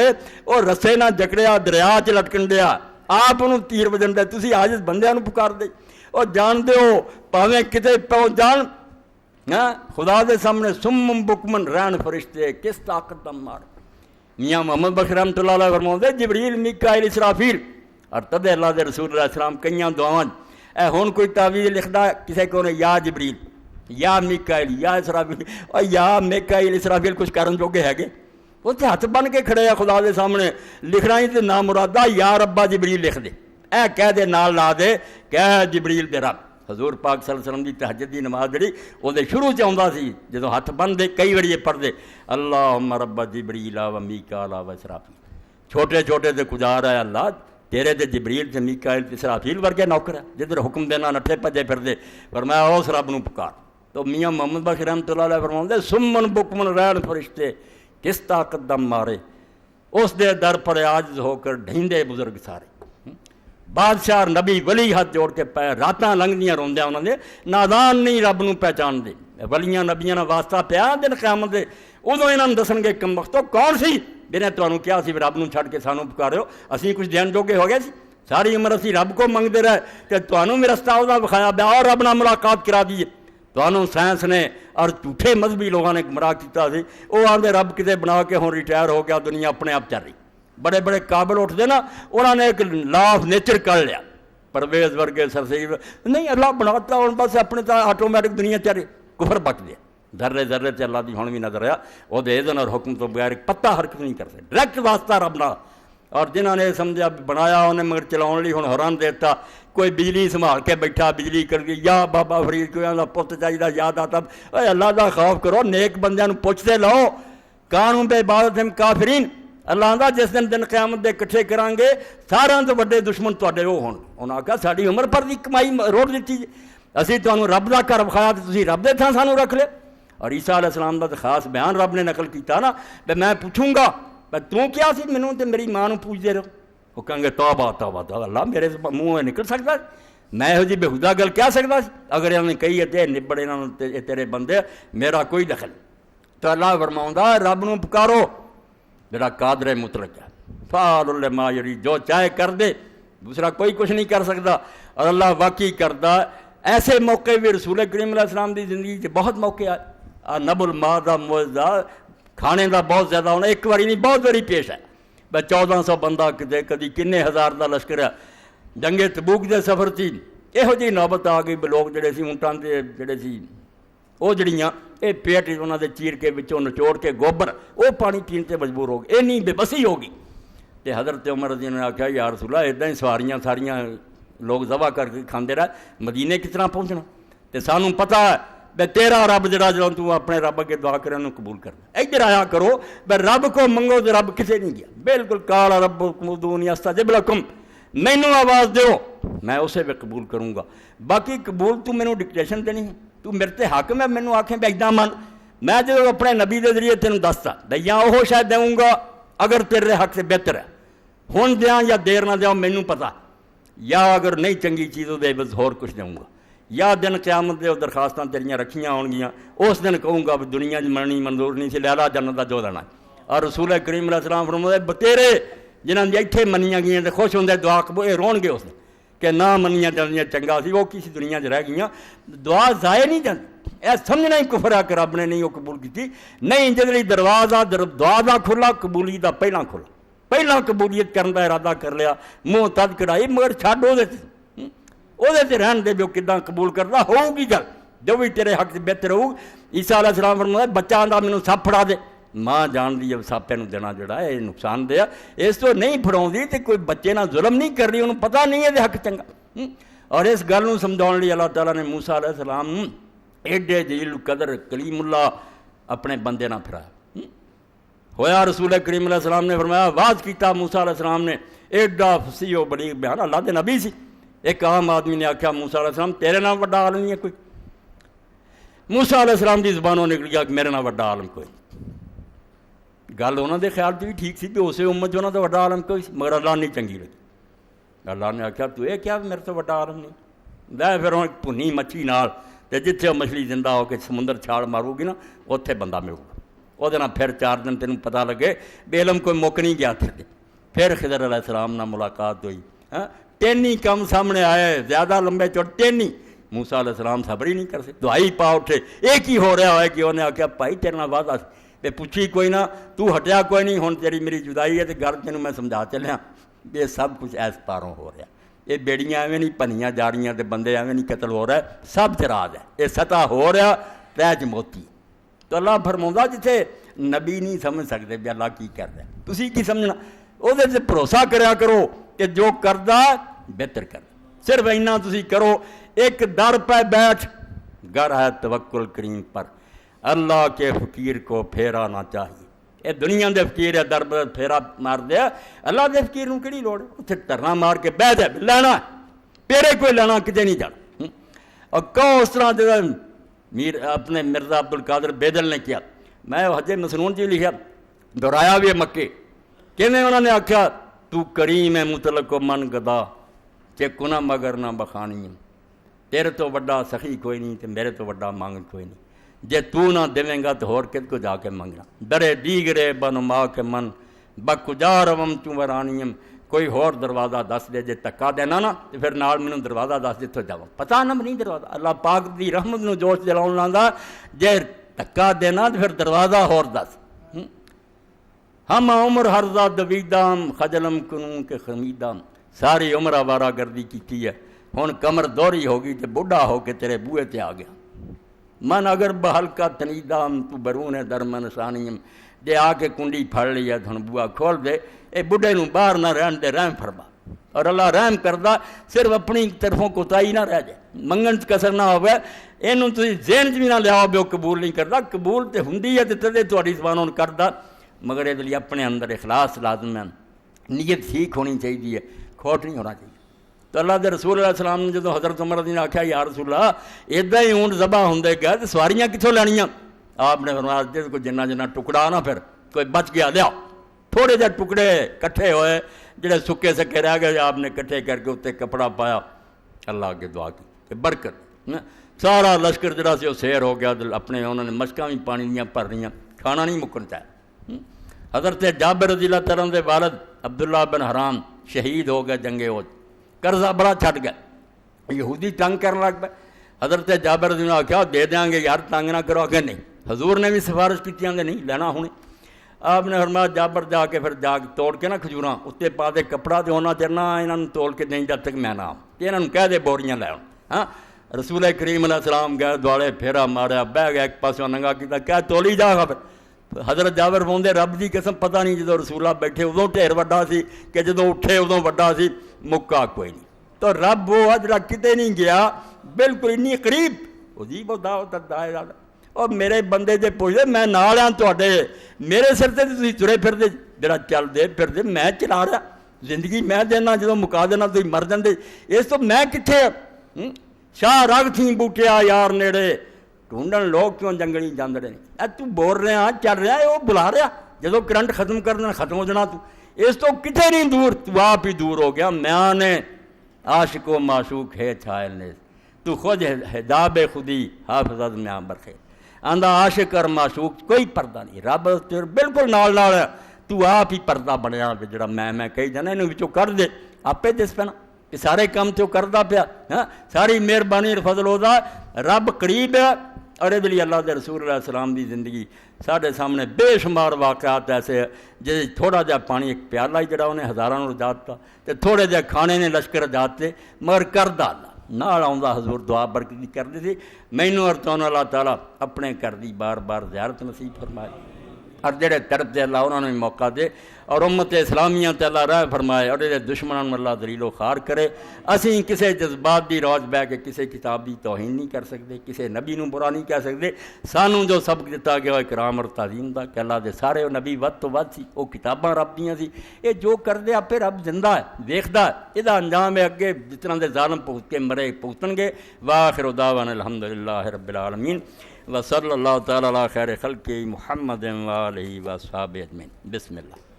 وہ رسے نہ جکڑیا دریا چ لٹکن دیا, آپ انہوں تیر وجن دے تسی عاجز بندیاں نوں پکار دے اور جان دیو پاویں کتے پہنچ جان خدا دے سامنے سمم بکمن رہن فرشتے کس طاقت دا مار میاں محمد بخش رحمۃ اللہ علیہ فرماؤندے جبریل میکائیل اسرافیل اور تدے اللہ دے رسول علیہ السلام کئیاں دعاواں اے ہن کوئی تعویذ لکھدا کسے کو نے یا جبریل یا میکائیل یا اسرافیل اور یا میکائیل اسرافیل کچھ کرن جوگے ہے گے وہ تے ہاتھ بن کے کھڑے ہیں خدا دے سامنے لکھنا ہی تے نامرادہ یا ربا جبریل لکھ دے اے کہہ دے نال لا دے کہہ جبریل دے رب حضور پاک صلی اللہ علیہ وسلم دی تہجد دی نماز جڑی او دے شروع چ آوندا سی جدوں ہاتھ بن دے کئی واری پڑھ دے اللہم رب جبریل و میکائیل و اسرافیل چھوٹے چھوٹے تے گزار ہے اللہ تیرے تے جبریل تے میکائیل تے اسرافیل ورگے نوکر ہے جدھر حکم دینا نٹھے پجے پھر دے فرمایا اس رب نو پکار تو میاں محمد بخش رحمۃ اللہ علیہ فرماؤندے سمن بکمن رہن فرشتے کس طاقت دم مارے اس دے در پر عاجز ہو کر ڈھیندے بزرگ سارے بادشاہ نبی ولی ہاتھ جوڑ کے پے راتاں لنگدیاں روندیاں انہوں نے نادان نہیں رب نو پہچان دے ولیاں نبیاں نا واسطہ پیا دن قیامت دے ادو انہوں نے دسن گے کم وقت کون سی جنہیں تمہیں کیا سی رب نو چھڑ کے سانو پکارے ہو اسی کچھ دین جوگے ہو گئے سی ساری عمر اسی رب کو منگتے رہے کہ تمہیں بھی رستہ وہ بخایا بیا اور رب نہ ملاقات کرا دیے تمہوں سائنس نے اور جھوٹے مذہبی لوگوں نے گمراہ کیا سی وہ آدھے رب کتے بنا کے ہوں ریٹائر ہو گیا دنیا اپنے آپ چل رہی بڑے بڑے قابل اٹھتے نا انہوں نے ایک لا آف نیچر کر لیا پرویز ورگے سرسید نہیں اللہ بناتا ہوں بس اپنے تا آٹومیٹک دنیا چل رہی کفر بک دیا ذرے ذرے سے اللہ دی ہون بھی نظر آیا وہ اذن اور حکم تو بغیر پتہ حرکت نہیں کر سکتے ڈائریکٹ واسطہ رب نال اور جنہوں نے سمجھا بنایا انہیں مگر چلاؤ لی ہوں حرام دیتا کوئی بجلی سنبھال کے بیٹھا بجلی کر گئی یا بابا فرید کوئی آدھا پت چاہیے یاد آتا اے اللہ دا خوف کرو نیک بندیاں نوں پوچھتے لو قانون بے عبادت ہم کافرین اللہ آندا جس دن قیامت دے کٹھے کران گے ساراں تو بڑے دشمن تواڈے وہ ہون انہاں آکھیا ساڈی عمر پر دی کمائی روڑ دتی اسی تانوں رب دا گھر وکھایا تے تسی رب دے تھاں سانوں رکھ لے اور عیسیٰ علیہ السلام دا خاص بیان رب نے نقل کیتا نا کہ میں پوچھوں گا تو کیا سی مینوں تے میری ماں نوں پوچھدے رہو وہ کہیں گے توبہ توبہ توبہ اللہ میرے منہ نکل سکتا میں یہو جی بےہودہ گل کہہ سکتا اگر انہوں نے کہی ہے نبڑے انہوں تیرے بندے میرا کوئی دخل تو اللہ فرماؤندا رب نوں پکارو میرا قادر مطلق ہے فعال لما یرید جو چاہے کر دے دوسرا کوئی کچھ نہیں کر سکتا اور اللہ واقعی کردا ایسے موقع بھی رسول کریم علیہ السلام دی زندگی سے بہت موقع آئے نب الماء دا معجزہ کھانے دا بہت زیادہ ہونا ایک باری نہیں بہت باری پیش ہے بے 1400 بندہ کدی کنے ہزار دا لشکر ہے جنگ تبوک دے سفر تھی یہو جی نوبت آ گئی لوگ جڑے سی اونٹاں دے جڑے سی وہ جڑیاں یہ پیٹ انہوں نے چیر کے وچوں نچوڑ کے گوبر وہ پانی پین تے مجبور ہو گئے نہیں بے بسی ہوگی تے حضرت عمر رضی اللہ نے آخیا یا رسول اللہ ادا ہی سواریاں ساریاں لوگ ذبح کر کے کھاندے رہے مدینے کس طرح پہنچنا تے سانوں پتہ ہے بے تیرا رب جڑا جدوں تو اپنے رب اگے دعا کرے انہوں قبول کرنا ادھر آیا کرو بے رب کو منگو تے رب کسے نہیں گیا بالکل قال ربکم ادعونی استجب لکم مینوں آواز دیو میں اسے بھی قبول کروں گا باقی قبول تو مینوں ڈکٹیشن تے نہیں ہے تو میرے تے حاکم ہے مینوں آکھیں بے ادا من میں جو اپنے نبی دے ذریعے تینوں دستا دیا وہ شاید دوں گا اگر تیرے حق سے بہتر ہے ہن دیاں یا دیر نہ دیاں مینوں پتہ یا اگر نہیں چنگی چیزوں دے بس ہور کچھ دوں گا یا دن قیامت دے درخواستاں تیریاں رکھیاں ہون گیاں اس دن کہوں گا دنیا مننی منظور نہیں سی لیلا جنت دا جو دینا اور رسول کریم علیہ السلام فرماتے بتیرے جنہاں دی ایتھے منیاں گئیاں تے خوش ہوندے دعا قبول رون گے اس دن کہ نہ منیاں جانیاں چنگا سی وہ کسی دنیا چ رہ گئیاں دعا ضائع نہیں جاندی اے سمجھنا ہی کفر ہے کہ رب نے نہیں وہ قبول کی نہیں جدری دروازہ دعا دا کھلا قبولی دا پہلا کھلا پہلا قبولیت کرن دا ارادہ کر لیا منہ تد کڑائی مگر چھڈ وہ رہن دے بھی کداں قبول کرتا ہوگی گل جو بھی تیرے حق سے بہتر ہوگی عیسیٰ علیہ السلام فرمایا بچہ آندا مینوں سپ پھڑا دے ماں جان دی جب ساپے نوں دینا جڑا ہے نقصان دیا اس تو نہیں پھڑاؤندی تے کوئی بچے نہ ظلم نہیں کر رہی انہوں پتہ نہیں ہے دے حق چنگا اور اس گل نوں سمجھاؤن لئی اللہ تعالیٰ نے موسیٰ علیہ السلام ایڈے جلیل قدر کلیم اللہ اپنے بندے نہ پھرایا ہویا رسول کریم علیہ السلام نے فرمایا واز کیتا موسیٰ علیہ السلام نے ایڈا فصیح و بڑی بیان اللہ دے نبی سی ایک عام آدمی نے آکھیا موسیٰ علیہ السلام تیرے نام وڈا عالم نہیں ہے کوئی موسیٰ علیہ السلام دی زبانوں نکل گیا کہ میرے نام وڈا عالم کوئی گل انہوں دے خیال سے بھی ٹھیک سی کہ اسے امت جو انہوں دے وڈا عالم کوئی مگر اللہ نہیں چنگی لگی اللہ نے آکھیا تو یہ کیا میرے تو وڈا عالم نہیں دے پھر ہوں پھنی مچھی نال تے جتھے وہ مچھلی زندہ ہو کے سمندر چھاڑ مارو گی نا اتنے بندہ ملو گا وہ پھر 4 دن تینوں پتہ لگے بے علم کوئی مک نہیں گیا پھر خضر علیہ السلام نہ ملاقات ہوئی ٹینی کم سامنے آئے زیادہ لمبے چوٹ ٹینی موسیٰ علیہ السلام صبر ہی نہیں کر سکتے دعائی پا اٹھے ایک ہی ہو رہا ہے کہ انہیں آخیا بھائی تیرے نال وعدہ تے پوچھی کوئی نہ تو ہٹیا کوئی نہیں ہن تیری میری جدائی ہے تے گھر تینوں میں سمجھا چلیا یہ سب کچھ ایس پاروں ہو رہا یہ بیڑیاں ایویں نہیں پنیاں جا رہی تے بندے ایویں نہیں قتل ہو رہا ہے سب چراغ ہے یہ سطح ہو رہا تیج موتی تو اللہ فرماؤں جتھے نبی نہیں سمجھ سکتے بھی اللہ کی کر رہا ہے تسی کی سمجھنا وہ بھروسہ کریا کرو کہ جو کردہ بہتر کر صرف اینا تسی کرو ایک در پہ بیٹھ گر ہے توکل کریم پر اللہ کے فقیر کو پھیرا نہ چاہیے یہ دنیا دے فقیر ہے در پر پھیرا مار دیا اللہ دے فقیر نوں کیڑی لوڑ اتنے ٹرنا مار کے بہ جائے لینا پیرے کوئی لینا کتے نہیں جانا اور کہو اس طرح جو اپنے مرزا عبد القادر بیدل نے کیا میں حج مسنون جی لکھا دہرایا بھی ہے مکے کیویں انہوں نے آخیا تو کریم ہے مطلق و من گدا چکنا مگر نہ بخانی تیرے تو وڈا سخی کوئی نہیں تے میرے تو وڈا مانگ کوئی نہیں جے تو نہ دیویں گا تو ہور کد کو جا کے منگنا درے دیگرے بنما کے من بکجا روم تو ورانیم کوئی ہور دروازہ دس دے جے تکا دینا نا تو پھر نال مینوں دروازہ دس جتوں جاواں پتہ نہ نہیں دروازہ اللہ پاک دی رحمت نو جوش دلاؤن لاندا جے تکا دینا تو پھر دروازہ ہور دس ہم عمر ہرزہ دویدام خجلم کنوں کے خمیدام ساری عمر آوارہ گردی کی ہے ہن کمر دوری ہوگی تے بڑھا ہو کے تیرے بوئے تے آ گیا من اگر بہلکا تنیدام تو برون ہے درمن ثانیم دے آ کے کنڈی پھڑ لیا دھن بوا کھول دے اے بڑھے نوں باہر نہ رہن دے رحم فرما اور اللہ رحم کردہ صرف اپنی طرفوں کوتاہی نہ رہ جائے منگن کسر نہ ہوئے اینوں تسی ذہن بھی نہ لیاؤ بھی وہ قبول نہیں کردا قبول تے ہوندی ہے تے تدے تہاڈی زبانوں کردا مگر یہ لیے اپنے اندر اخلاص لازم ہے نیت ٹھیک ہونی چاہیے کھوٹ نہیں ہونا چاہیے تو اللہ دے رسول علیہ السلام نے جدو حضرت عمر رضی نے آخیا یا رسول اللہ ادا ہی اونٹ ذبح ہوندے گئے تو سواریاں کتوں لینیاں آپ نے فرمایا جس کو جنہ جنہ ٹکڑا نہ پھر کوئی بچ گیا لیا تھوڑے جہے ٹکڑے کٹھے ہوئے جڑے سکے سکے رہ گئے آپ نے کٹھے کر کے اتنے کپڑا پایا اللہ کے دعا کی کہ برکت سارا لشکر جڑا سی وہ سیر ہو گیا اپنے انہوں نے مشکاں بھی پانی دیاں بھر رہی کھانا نہیں مکن چاہے حضرت جابر رضی اللہ تعالیٰ دے والد عبداللہ بن حرام شہید ہو گئے جنگ احد قرضہ بڑا چھٹ گیا یہودی تنگ کرنے لگ پہ حضرت جابر رضی اللہ کیا دے دیں گے یار تنگ نہ کرو کہ نہیں حضور نے بھی سفارش کی کہ نہیں لینا ہونے آپ نے فرمایا جابر جا کے پھر جا توڑ کے نہ کھجوراں اتنے پا دے کپڑا تو ہونا چرنا یہاں توڑ کے دیں جب تک میں نہ آؤں یہاں کہہ دے بوریاں لے ہاں رسول کریم علیہ السلام گئے دوڑے پھیرا ماریا بہ گیا ایک پاسوں ننگا کیا کیا تولی جا گا پھر حضرت جابر بولتے رب دی قسم پتہ نہیں جدو رسولہ بیٹھے ادوں ڈھیر وڈا سی کہ جدو اٹھے ادوں وڈا سی مکا کوئی نہیں تو رب وہ جڑا کتے نہیں گیا بالکل انی قریب وہ جی وہ دائے اور میرے بندے جے پوچھتے میں نال ہاں تواڈے میرے سر تے تسی ترے پھردے جڑا چل دے پھردے میں چلا رہا زندگی میں دینا جدو مکا دینا تسی مر جاندے اس تو میں کتھے شاہ رگ تھی بوٹیا یار نیڑے ڈھونڈن لوگ کیوں جنگلی جاندے رہے تو بول رہا چل رہا ہے وہ بلا رہا جدو کرنٹ ختم کر دینا ختم ہو جانا تو اس تو کتنے نہیں دور تو آپ ہی دور ہو گیا میں نے عاشق و معشوق ہے چھائل نے تو خود حجاب خودی حافظت میں برخے آندہ عاشق اور معشوق کوئی پردہ نہیں رب تیر بالکل نال نال ہے تو آپ ہی پردہ بنیا جڑا میں کہی جانا انہوں بچوں کر دے آپ پہ دس پینا کہ سارے کام تو کردہ پیا ساری مہربانی فضل ہوتا رب قریب ہے اور یہ اللہ دے رسول علیہ السلام دی زندگی سارے سامنے بے شمار واقعات ایسے جی تھوڑا جہا پانی ایک پیالہ ہی جڑا انہیں ہزاراں رجات تھا تو تھوڑے جہے کھانے نے لشکر رجات تھے مگر کردہ اللہ نال آؤں حضور دعا برکتی کرتے تھے مینوں اور تونوں اللہ تعالیٰ اپنے کر دی بار بار زیارت نصیب فرمائے اور جڑے تڑپ دے اللہ انہوں نے موقع دے اور امت اسلامیہ تے اللہ راہ فرمائے اور یہ دشمنان اللہ دلیل و خار کرے اسی کسے جذبات دی روج بہ کے کسے کتاب دی توہین نہیں کر سکتے کسے نبی نوں برا نہیں کہہ سکتے سانوں جو سبق دتا گیا اکرام اور تعظیم دا کہ اللہ دے سارے نبی ود تو ود سی وہ کتاباں رب دیاں سی یہ جو کر دے آپ رب زندہ ہے دیکھدا ہے یہ انجام ہے اگے جس طرح دے ظالم پھگت کے مرے پھگتن گے وآخر دعوانا الحمدللہ رب العالمین وصلی اللہ تعالیٰ علی خیر خلق محمد وآلہ وصحبہ اجمعین بسم اللہ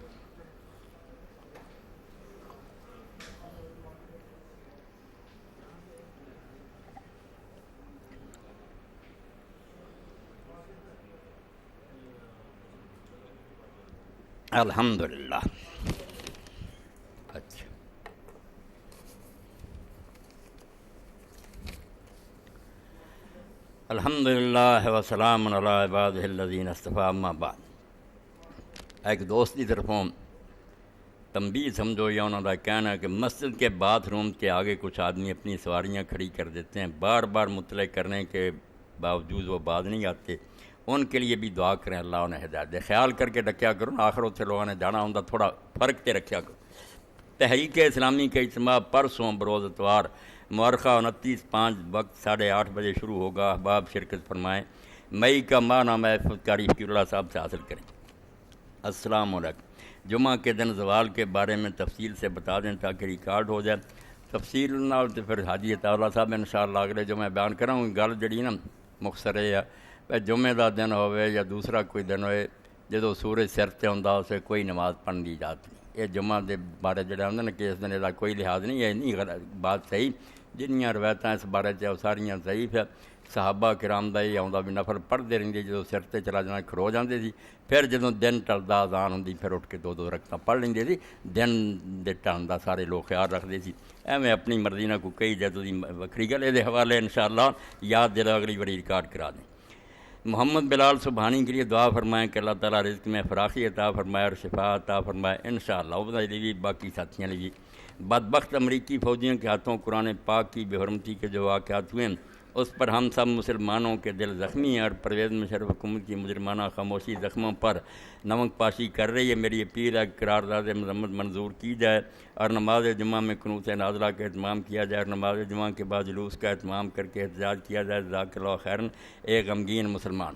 الحمدللہ اچھا الحمدللہ وسلام علی عبادہ الذین اصطفیٰ اما بعد۔ ایک دوست کی طرفوں تنبیہ سمجھو یا انہوں کا کہنا ہے کہ مسجد کے باتھ روم کے آگے کچھ آدمی اپنی سواریاں کھڑی کر دیتے ہیں، بار بار مطلع کرنے کے باوجود وہ بعد نہیں آتے، ان کے لیے بھی دعا کریں اللہ انہیں ہدایت دے۔ خیال کر کے رکھیا کرو نا، آخر اتنے لوگوں نے جانا ہوں تھوڑا فرق تے رکھیا کرو۔ تحریک اسلامی کا اجتماع پرسوں بروز اتوار مورخہ 29/5 وقت 8:30 بجے شروع ہوگا۔ احباب شرکت فرمائیں۔ مئی کا ماہ نامہ قاری فقیر اللہ صاحب سے حاصل کریں۔ السلام علیکم۔ جمعہ کے دن زوال کے بارے میں تفصیل سے بتا دیں تاکہ ریکارڈ ہو جائے۔ تفصیل نہ تو پھر حاجی عطا اللہ صاحب انشاءاللہ اگلے جمعہ بیان کراں گی۔ گل جڑی نا مختصر ہے، جمعے دا دن ہوئے یا دوسرا کوئی دن ہوئے جدو سورج سر تے ہوندا اسے کوئی نماز پڑھنے کی اجازت نہیں۔ یہ جمعہ دے بارے جڑا ہوندا نا کہ اس دن دا کوئی لحاظ نہیں، یہ نہیں بات صحیح۔ جنیاں روایتاں اس بارے وہ ساریاں ضعیف ہے۔ صحابہ کرام دا یہ آਉਂدا بھی نفل پڑھتے رہندے، جدو سر تے چلا جانا کھڑو جاندے سی، پھر جدوں دن ٹلدا اذان ہوندی پھر اٹھ کے 2 رکعتاں پڑھ لیندے سی۔ دن دے ٹلن دا سارے لوگ خیال رکھدے سی۔ ایویں اپنی مرضی نہ کوئی کئی جدوں دی وکری گل دے حوالے انشاءاللہ یاد دلا اگلی بڑی ریکارڈ کرا دیں۔ محمد بلال سبحانی کے لیے دعا فرمائیں کہ اللہ تعالیٰ رزق میں فراخی عطا فرمائے اور شفا عطا فرمائے انشاءاللہ۔ وہ لیے بھی باقی ساتھیاں لیے بدبخت امریکی فوجیوں کے ہاتھوں قرآن پاک کی بے حرمتی کے جو واقعات ہوئے ہیں اس پر ہم سب مسلمانوں کے دل زخمی ہیں اور پرویز مشرف حکومت کی مجرمانہ خاموشی زخموں پر نمک پاشی کر رہی ہے۔ میری اپیل ہے کہ قرارداد مذمت منظور کی جائے اور نماز جمعہ میں قنوت نازلہ کا اہتمام کیا جائے اور نماز جمعہ کے بعد جلوس کا اہتمام کر کے احتجاج کیا جائے۔ جزاک اللہ خیرن ایک غمگین مسلمان۔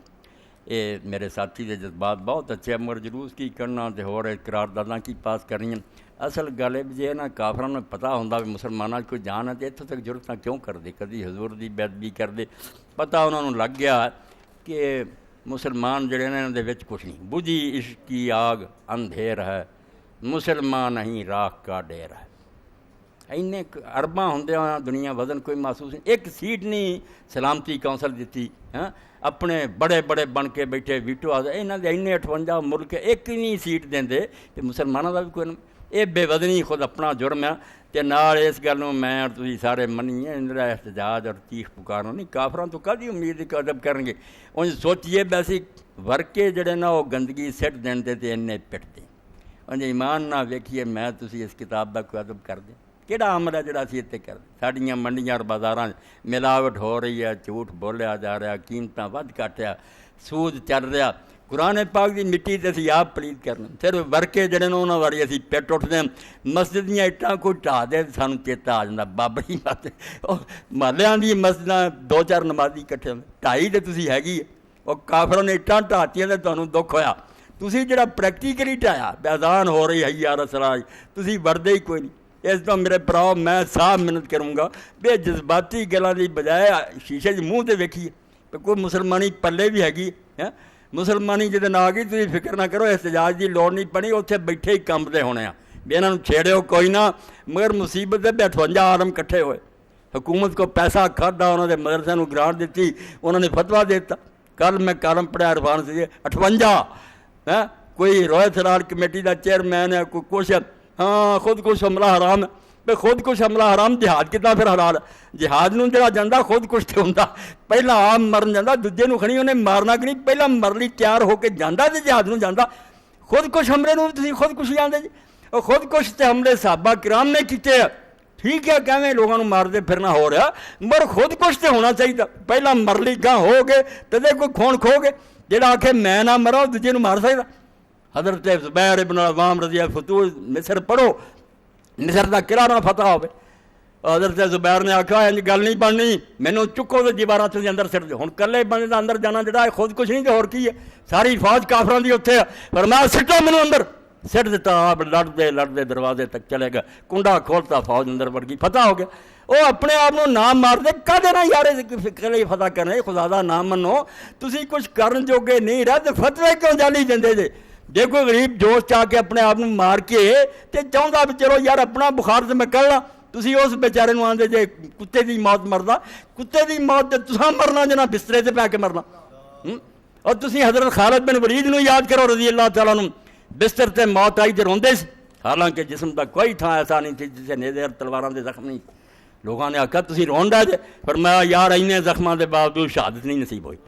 یہ میرے ساتھی کے جذبات بہت اچھے ہیں، مگر جلوس کی کرنا تے ہو رہے قرارداداں کی پاس کر رہی ہیں۔ اصل گل یہ نا کافراں نوں پتہ ہوندا بھی مسلماناں کوئی جان ہے تے اتھوں تک جرتاں کیوں کر دے، کدی حضور دی بےادبی کر دے۔ پتہ انہوں نے لگ گیا کہ مسلمان جڑے نے انہاں دے وچ کچھ نہیں۔ بجھی عشق کی آگ اندھیر ہے، مسلمان نہیں راکھ کا ڈیر ہے۔ اینے ارباں ہوندے دنیا وزن کوئی محسوس نہیں۔ ایک سیٹ نہیں سلامتی کونسل دیتی، اپنے بڑے بڑے بن کے بیٹھے ویٹو آ انہاں دے اینے 58 ملک ایک نہیں سیٹ دیندے تے مسلماناں دا بھی کوئی یہ بے وزنی خود اپنا جرم ہے۔ تے نال اس گل نوں میں اور تسی سارے منیے اندر احتجاج اور چیخ پکاروں نہیں۔ کافراں تو کدی امید کا ادب کرن گے؟ انج سوچیے ویسے ورکے جڑے نا وہ گندگی سٹ دیندے تے انے پٹدے۔ انج ایمان نہ ویکھیے میں تسی اس کتاب دا کوئی ادب کر دیں؟ کہڑا عمل ہے جڑا اسی اتنے کر دیں؟ ساڈیاں منڈیاں اور بازاراں ملاوٹ ہو رہی ہے، جھوٹ بولیا جا رہا، قیمتاں ود گھٹیا، سود چل رہا۔ قرآن پاک دی مٹی تے اسی آپ پلیت کرنا، صرف ورکے جڑے نے انہاں واری اسی پٹ اٹھتے ہیں۔ مسجد دیاں اٹاں کوئی ٹھا دے سانوں چیتا آ جاندا، بابری بات محلیاں دی مسجداں 2-4 نمازی کٹھے ٹھائی تے تسی ہیگی وہ کافراں نے اٹاں ٹھاتیاں تے تانوں دکھ ہویا۔ تسی جڑا پریکٹیکلی ٹھایا بیان ہو رہی ہے یا رسول تسی وردے ہی کوئی نہیں۔ اس تو میرے پراؤ میں صاف محنت کروں گا بے جذباتی گلاں دی بجائے شیشے دے منہ تے ویکھیے کہ کوئی مسلمانی پلے بھی ہیگی ہے۔ مسلمانی جدن آ گئی تھی فکر نہ کرو، احتجاج کی لوڑ نہیں پڑی، اتنے بیٹھے ہی کمبتے ہونے بھی انہوں نے چھیڑو کوئی نہ۔ مگر مصیبت ہے 58 عالم کٹھے ہوئے، حکومت کو پیسہ کھادا، انہوں نے مدرسے کو گرانٹ دیتی، انہوں نے فتویٰ دیتا۔ کل میں کالم پڑھیا عرفان سے 58 کوئی رویت حلال کمیٹی کا چیئرمین ہے، کوئی کچھ ہاں خود کچھ حملہ حرام ہے۔ بھائی خود کچھ حملہ حرام جہاد کتنا پھر حلال ہے؟ جہاد نوں جڑا جاندہ خود کچھ تے ہوندا، پہلا آپ مرن جاندہ دوجے نوں کھڑی انہیں مارنا کہ نہیں، پہلا مرلی تیار ہو کے جاندہ تے جہاد نوں جاندہ۔ خود کچھ حملے نوں تسی خود کچھ جاندے جی، اور خود کچھ تے حملے صحابہ کرام نے کیتے ہیں۔ ٹھیک ہے کیویں لوگوں نوں ماردے پھرنا ہو رہا، مگر خود کچھ تے ہونا چاہیے۔ پہلا مرلی گاں ہو گے تے کوئی کھون کھو گے، جڑا آکھے میں نہ مرا دوجے نوں مار سکدا۔ حضرت زبیر ابن العوام رضی اللہ فتوح مصر پڑھو، مصر دا قلعہ نہ فتح ہوئے۔ حضرت زبیر نے آکھا انج گل نہیں بننی، مینوں چکو تو دیواراں تے اندر سٹ دے۔ ہن کلے بندے دا اندر جانا جڑا ہے خود کچھ نہیں تے ہور کی ہے، ساری فوج کافراں دی اوتھے ہے۔ فرمایا سٹو مینوں اندر، سٹ دیتا۔ آپ لڑدے دروازے تک چلے گئے، کنڈا کھولتا فوج اندر وڑ گئی، فتح ہو گیا۔ وہ اپنے آپ کو نام مار دے کدے نہ یار کلے فتح کرنے، خدا دا نام منو۔ تسی کچھ کرن جوگے نہیں رہے تے فتوی کیوں جعلی دیندے جے؟ جے کوئی غریب جوش چاہ کے اپنے آپ مار کے تے چاہتا بھی چلو یار اپنا بخار سے میں کر لا، تسی اس بیچارے نوں آندے جے کتے دی موت مردا، کتے دی موت تے تساں مرنا جنا بسترے تے پہ کے مرنا۔ اور تسی حضرت خالد بن ولید نوں یاد کرو رضی اللہ تعالیٰ عنہ، بستر تے موت آئی تے روندے سی، حالانکہ جسم دا کوئی تھان ایسا نہیں تھی جسے نیزے اور تلواراں دے زخم نہیں۔ لوگوں نے آخیا تسی رون ڈے جے، فرمایا یار اینے زخماں دے باوجود شہادت نہیں نصیب ہوئی،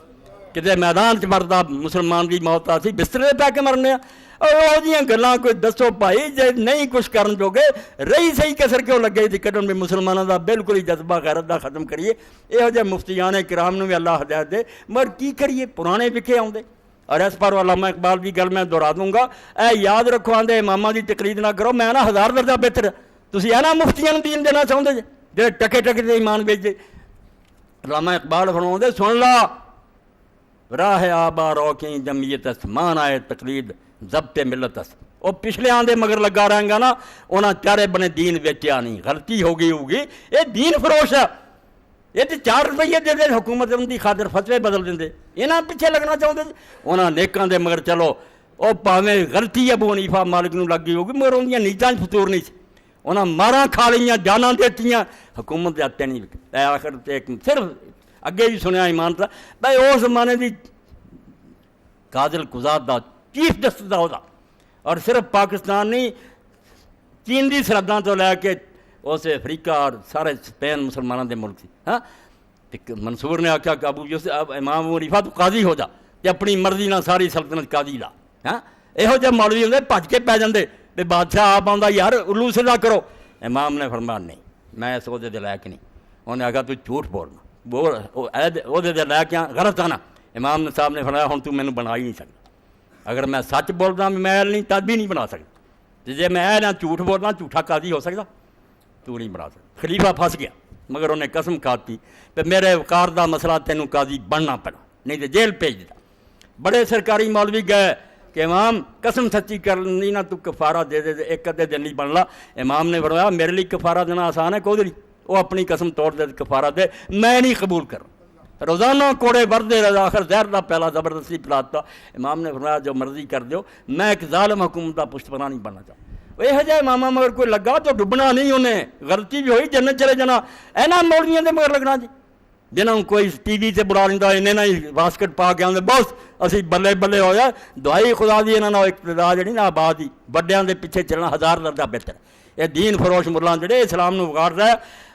کتے میدان چ مردا مسلمان دی موت آسی بسترے پہ کے مرنے اور وہ گلاں کوئی دسو بھائی جے نہیں کچھ کرن جوگے رہی صحیح کسر کیوں لگے تھی کڈن میں مسلمانوں دا بالکل ہی جذبہ غیرت دا ختم کریے، یہو جہے مفتیان کرام نو بھی اللہ ہدایت دے، مگر کی کریے پرانے وکھے آؤندے۔ اور اس پر علامہ اقبال کی گل میں دہرا دوں گا، اے یاد رکھو آندے اماماں دی تقلید نہ کرو، میں نا 1000 درجہ بہتر، تسی اے نا مفتیاں نوں دین دینا چاہندے جے جڑے ٹکے ٹکے تے ایمان بیچ دے۔ علامہ اقبال فرماؤندے سن لا راہ آبا روکیں جمعیت است، مان آئے تقلید ضبط ملت است۔ وہ پچھلے آندے مگر لگا رہیں گا نا، انہاں چارے بنے دین ویچیا نہیں، غلطی ہو گئی ہوگی، یہ دین فروش ہے، یہ تو 4 روپیے دے دے حکومت ان کی خاطر فتوے بدل دیں، یہاں پیچھے لگنا چاہتے جی، انہاں نیکاں دے مگر چلو وہ پاویں غلطی ابو حنیفہ مالک نو لگ گئی ہوگی مگر ان نیتاں فطور نہیں سی، انہاں ماراں کھا لیاں، جاناں دیتیاں، حکومت دے ہتھے نہیں وکے۔ آخر ایک صرف اگے بھی سنیا ایمان تھا بھائی اس زمانے دی قاضل قضات دا چیف جسٹس دا ہوتا، اور صرف پاکستان نہیں چین دی سرحداں تو لے کے اسے افریقہ اور سارے اسپین مسلمانوں دے ملک سی۔ ہاں منصور نے آخیا کہ ابو یوسف اب امام ابو حنیفہ تو قاضی ہو جا تے اپنی مرضی نہ ساری سلطنت قاضی لا۔ ہاں یہو جہے مولوی ہوندے بھج کے پی جاندے تے بادشاہ آپ آندا یار الو سدا کرو، امام نے فرمایا نہیں میں اس عہدے دے لائق نہیں، انہیں آخیا تو جھوٹ بولنا عہدے دے لائق غلط آنا، امام صاحب نے فرمایا ہن تو مینوں بنا ہی نہیں سکتا، اگر میں سچ بولدا میں نہیں تد بھی نہیں بنا سکتا، جے میں نہ جھوٹ بولنا جھوٹا قاضی ہو سکتا تو نہیں بنا سکتا۔ خلیفہ پھنس گیا مگر انہیں قسم کھاتی کہ میرے وقار دا مسئلہ تینوں قاضی بننا پڑا، نہیں تو جیل بھیج دیتا۔ بڑے سرکاری مولوی گئے کہ امام قسم سچی کرنی نہ تو کفارہ دے دے ایک ادھے دن نہیں بنلا، امام نے فرمایا میرے لیے کفارہ دینا آسان ہے، کوئی وہ اپنی قسم توڑ دے کفارہ دے، میں نہیں قبول کروں۔ روزانہ کوڑے بردے رضا آخر زہر دا پہلا زبردستی پلاتا، امام نے فرمایا جو مرضی کر دیو، میں ایک ظالم حکومت دا پشت پناہ نہیں بننا چاہتا۔ یہ جائے ماما مگر کوئی لگا تو ڈبنا نہیں، انہیں غلطی بھی ہوئی جنت چلے جانا، اینا مولیاں دے مگر لگنا جی، جنہوں کوئی ٹی وی سے بلا لینا انہیں نہ واسکٹ پا کے آدھے بس اسی بلے بلے ہو جائے، دعائی خدا دی انہوں نے اقتدا جڑی نا آباد دی بڑیاں دے پیچھے چلنا 1000 درجہ بہتر۔ یہ دین فروش ملان جڑے اسلام نو بگاڑ رہا ہے۔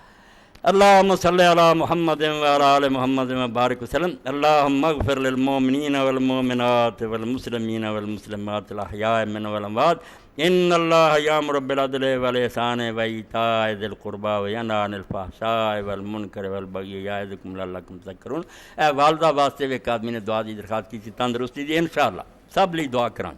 اللہم صلی علی محمد وعلی آل محمد وبارک وسلم۔ اللہم اغفر للمؤمنین والمؤمنات والمسلمین والمسلمات الاحیاء منهم والاموات، ان اللہ یامر بالعدل والاحسان وایتاء ذی القربی وینہی عن الفحشاء والمنکر والبغی یعظکم لعلکم تذکرون۔ اے والدہ واسطے ایک آدمی نے دعا دی درخواست کی تھی تندرستی دی، انشاءاللہ سب لی دعا کران۔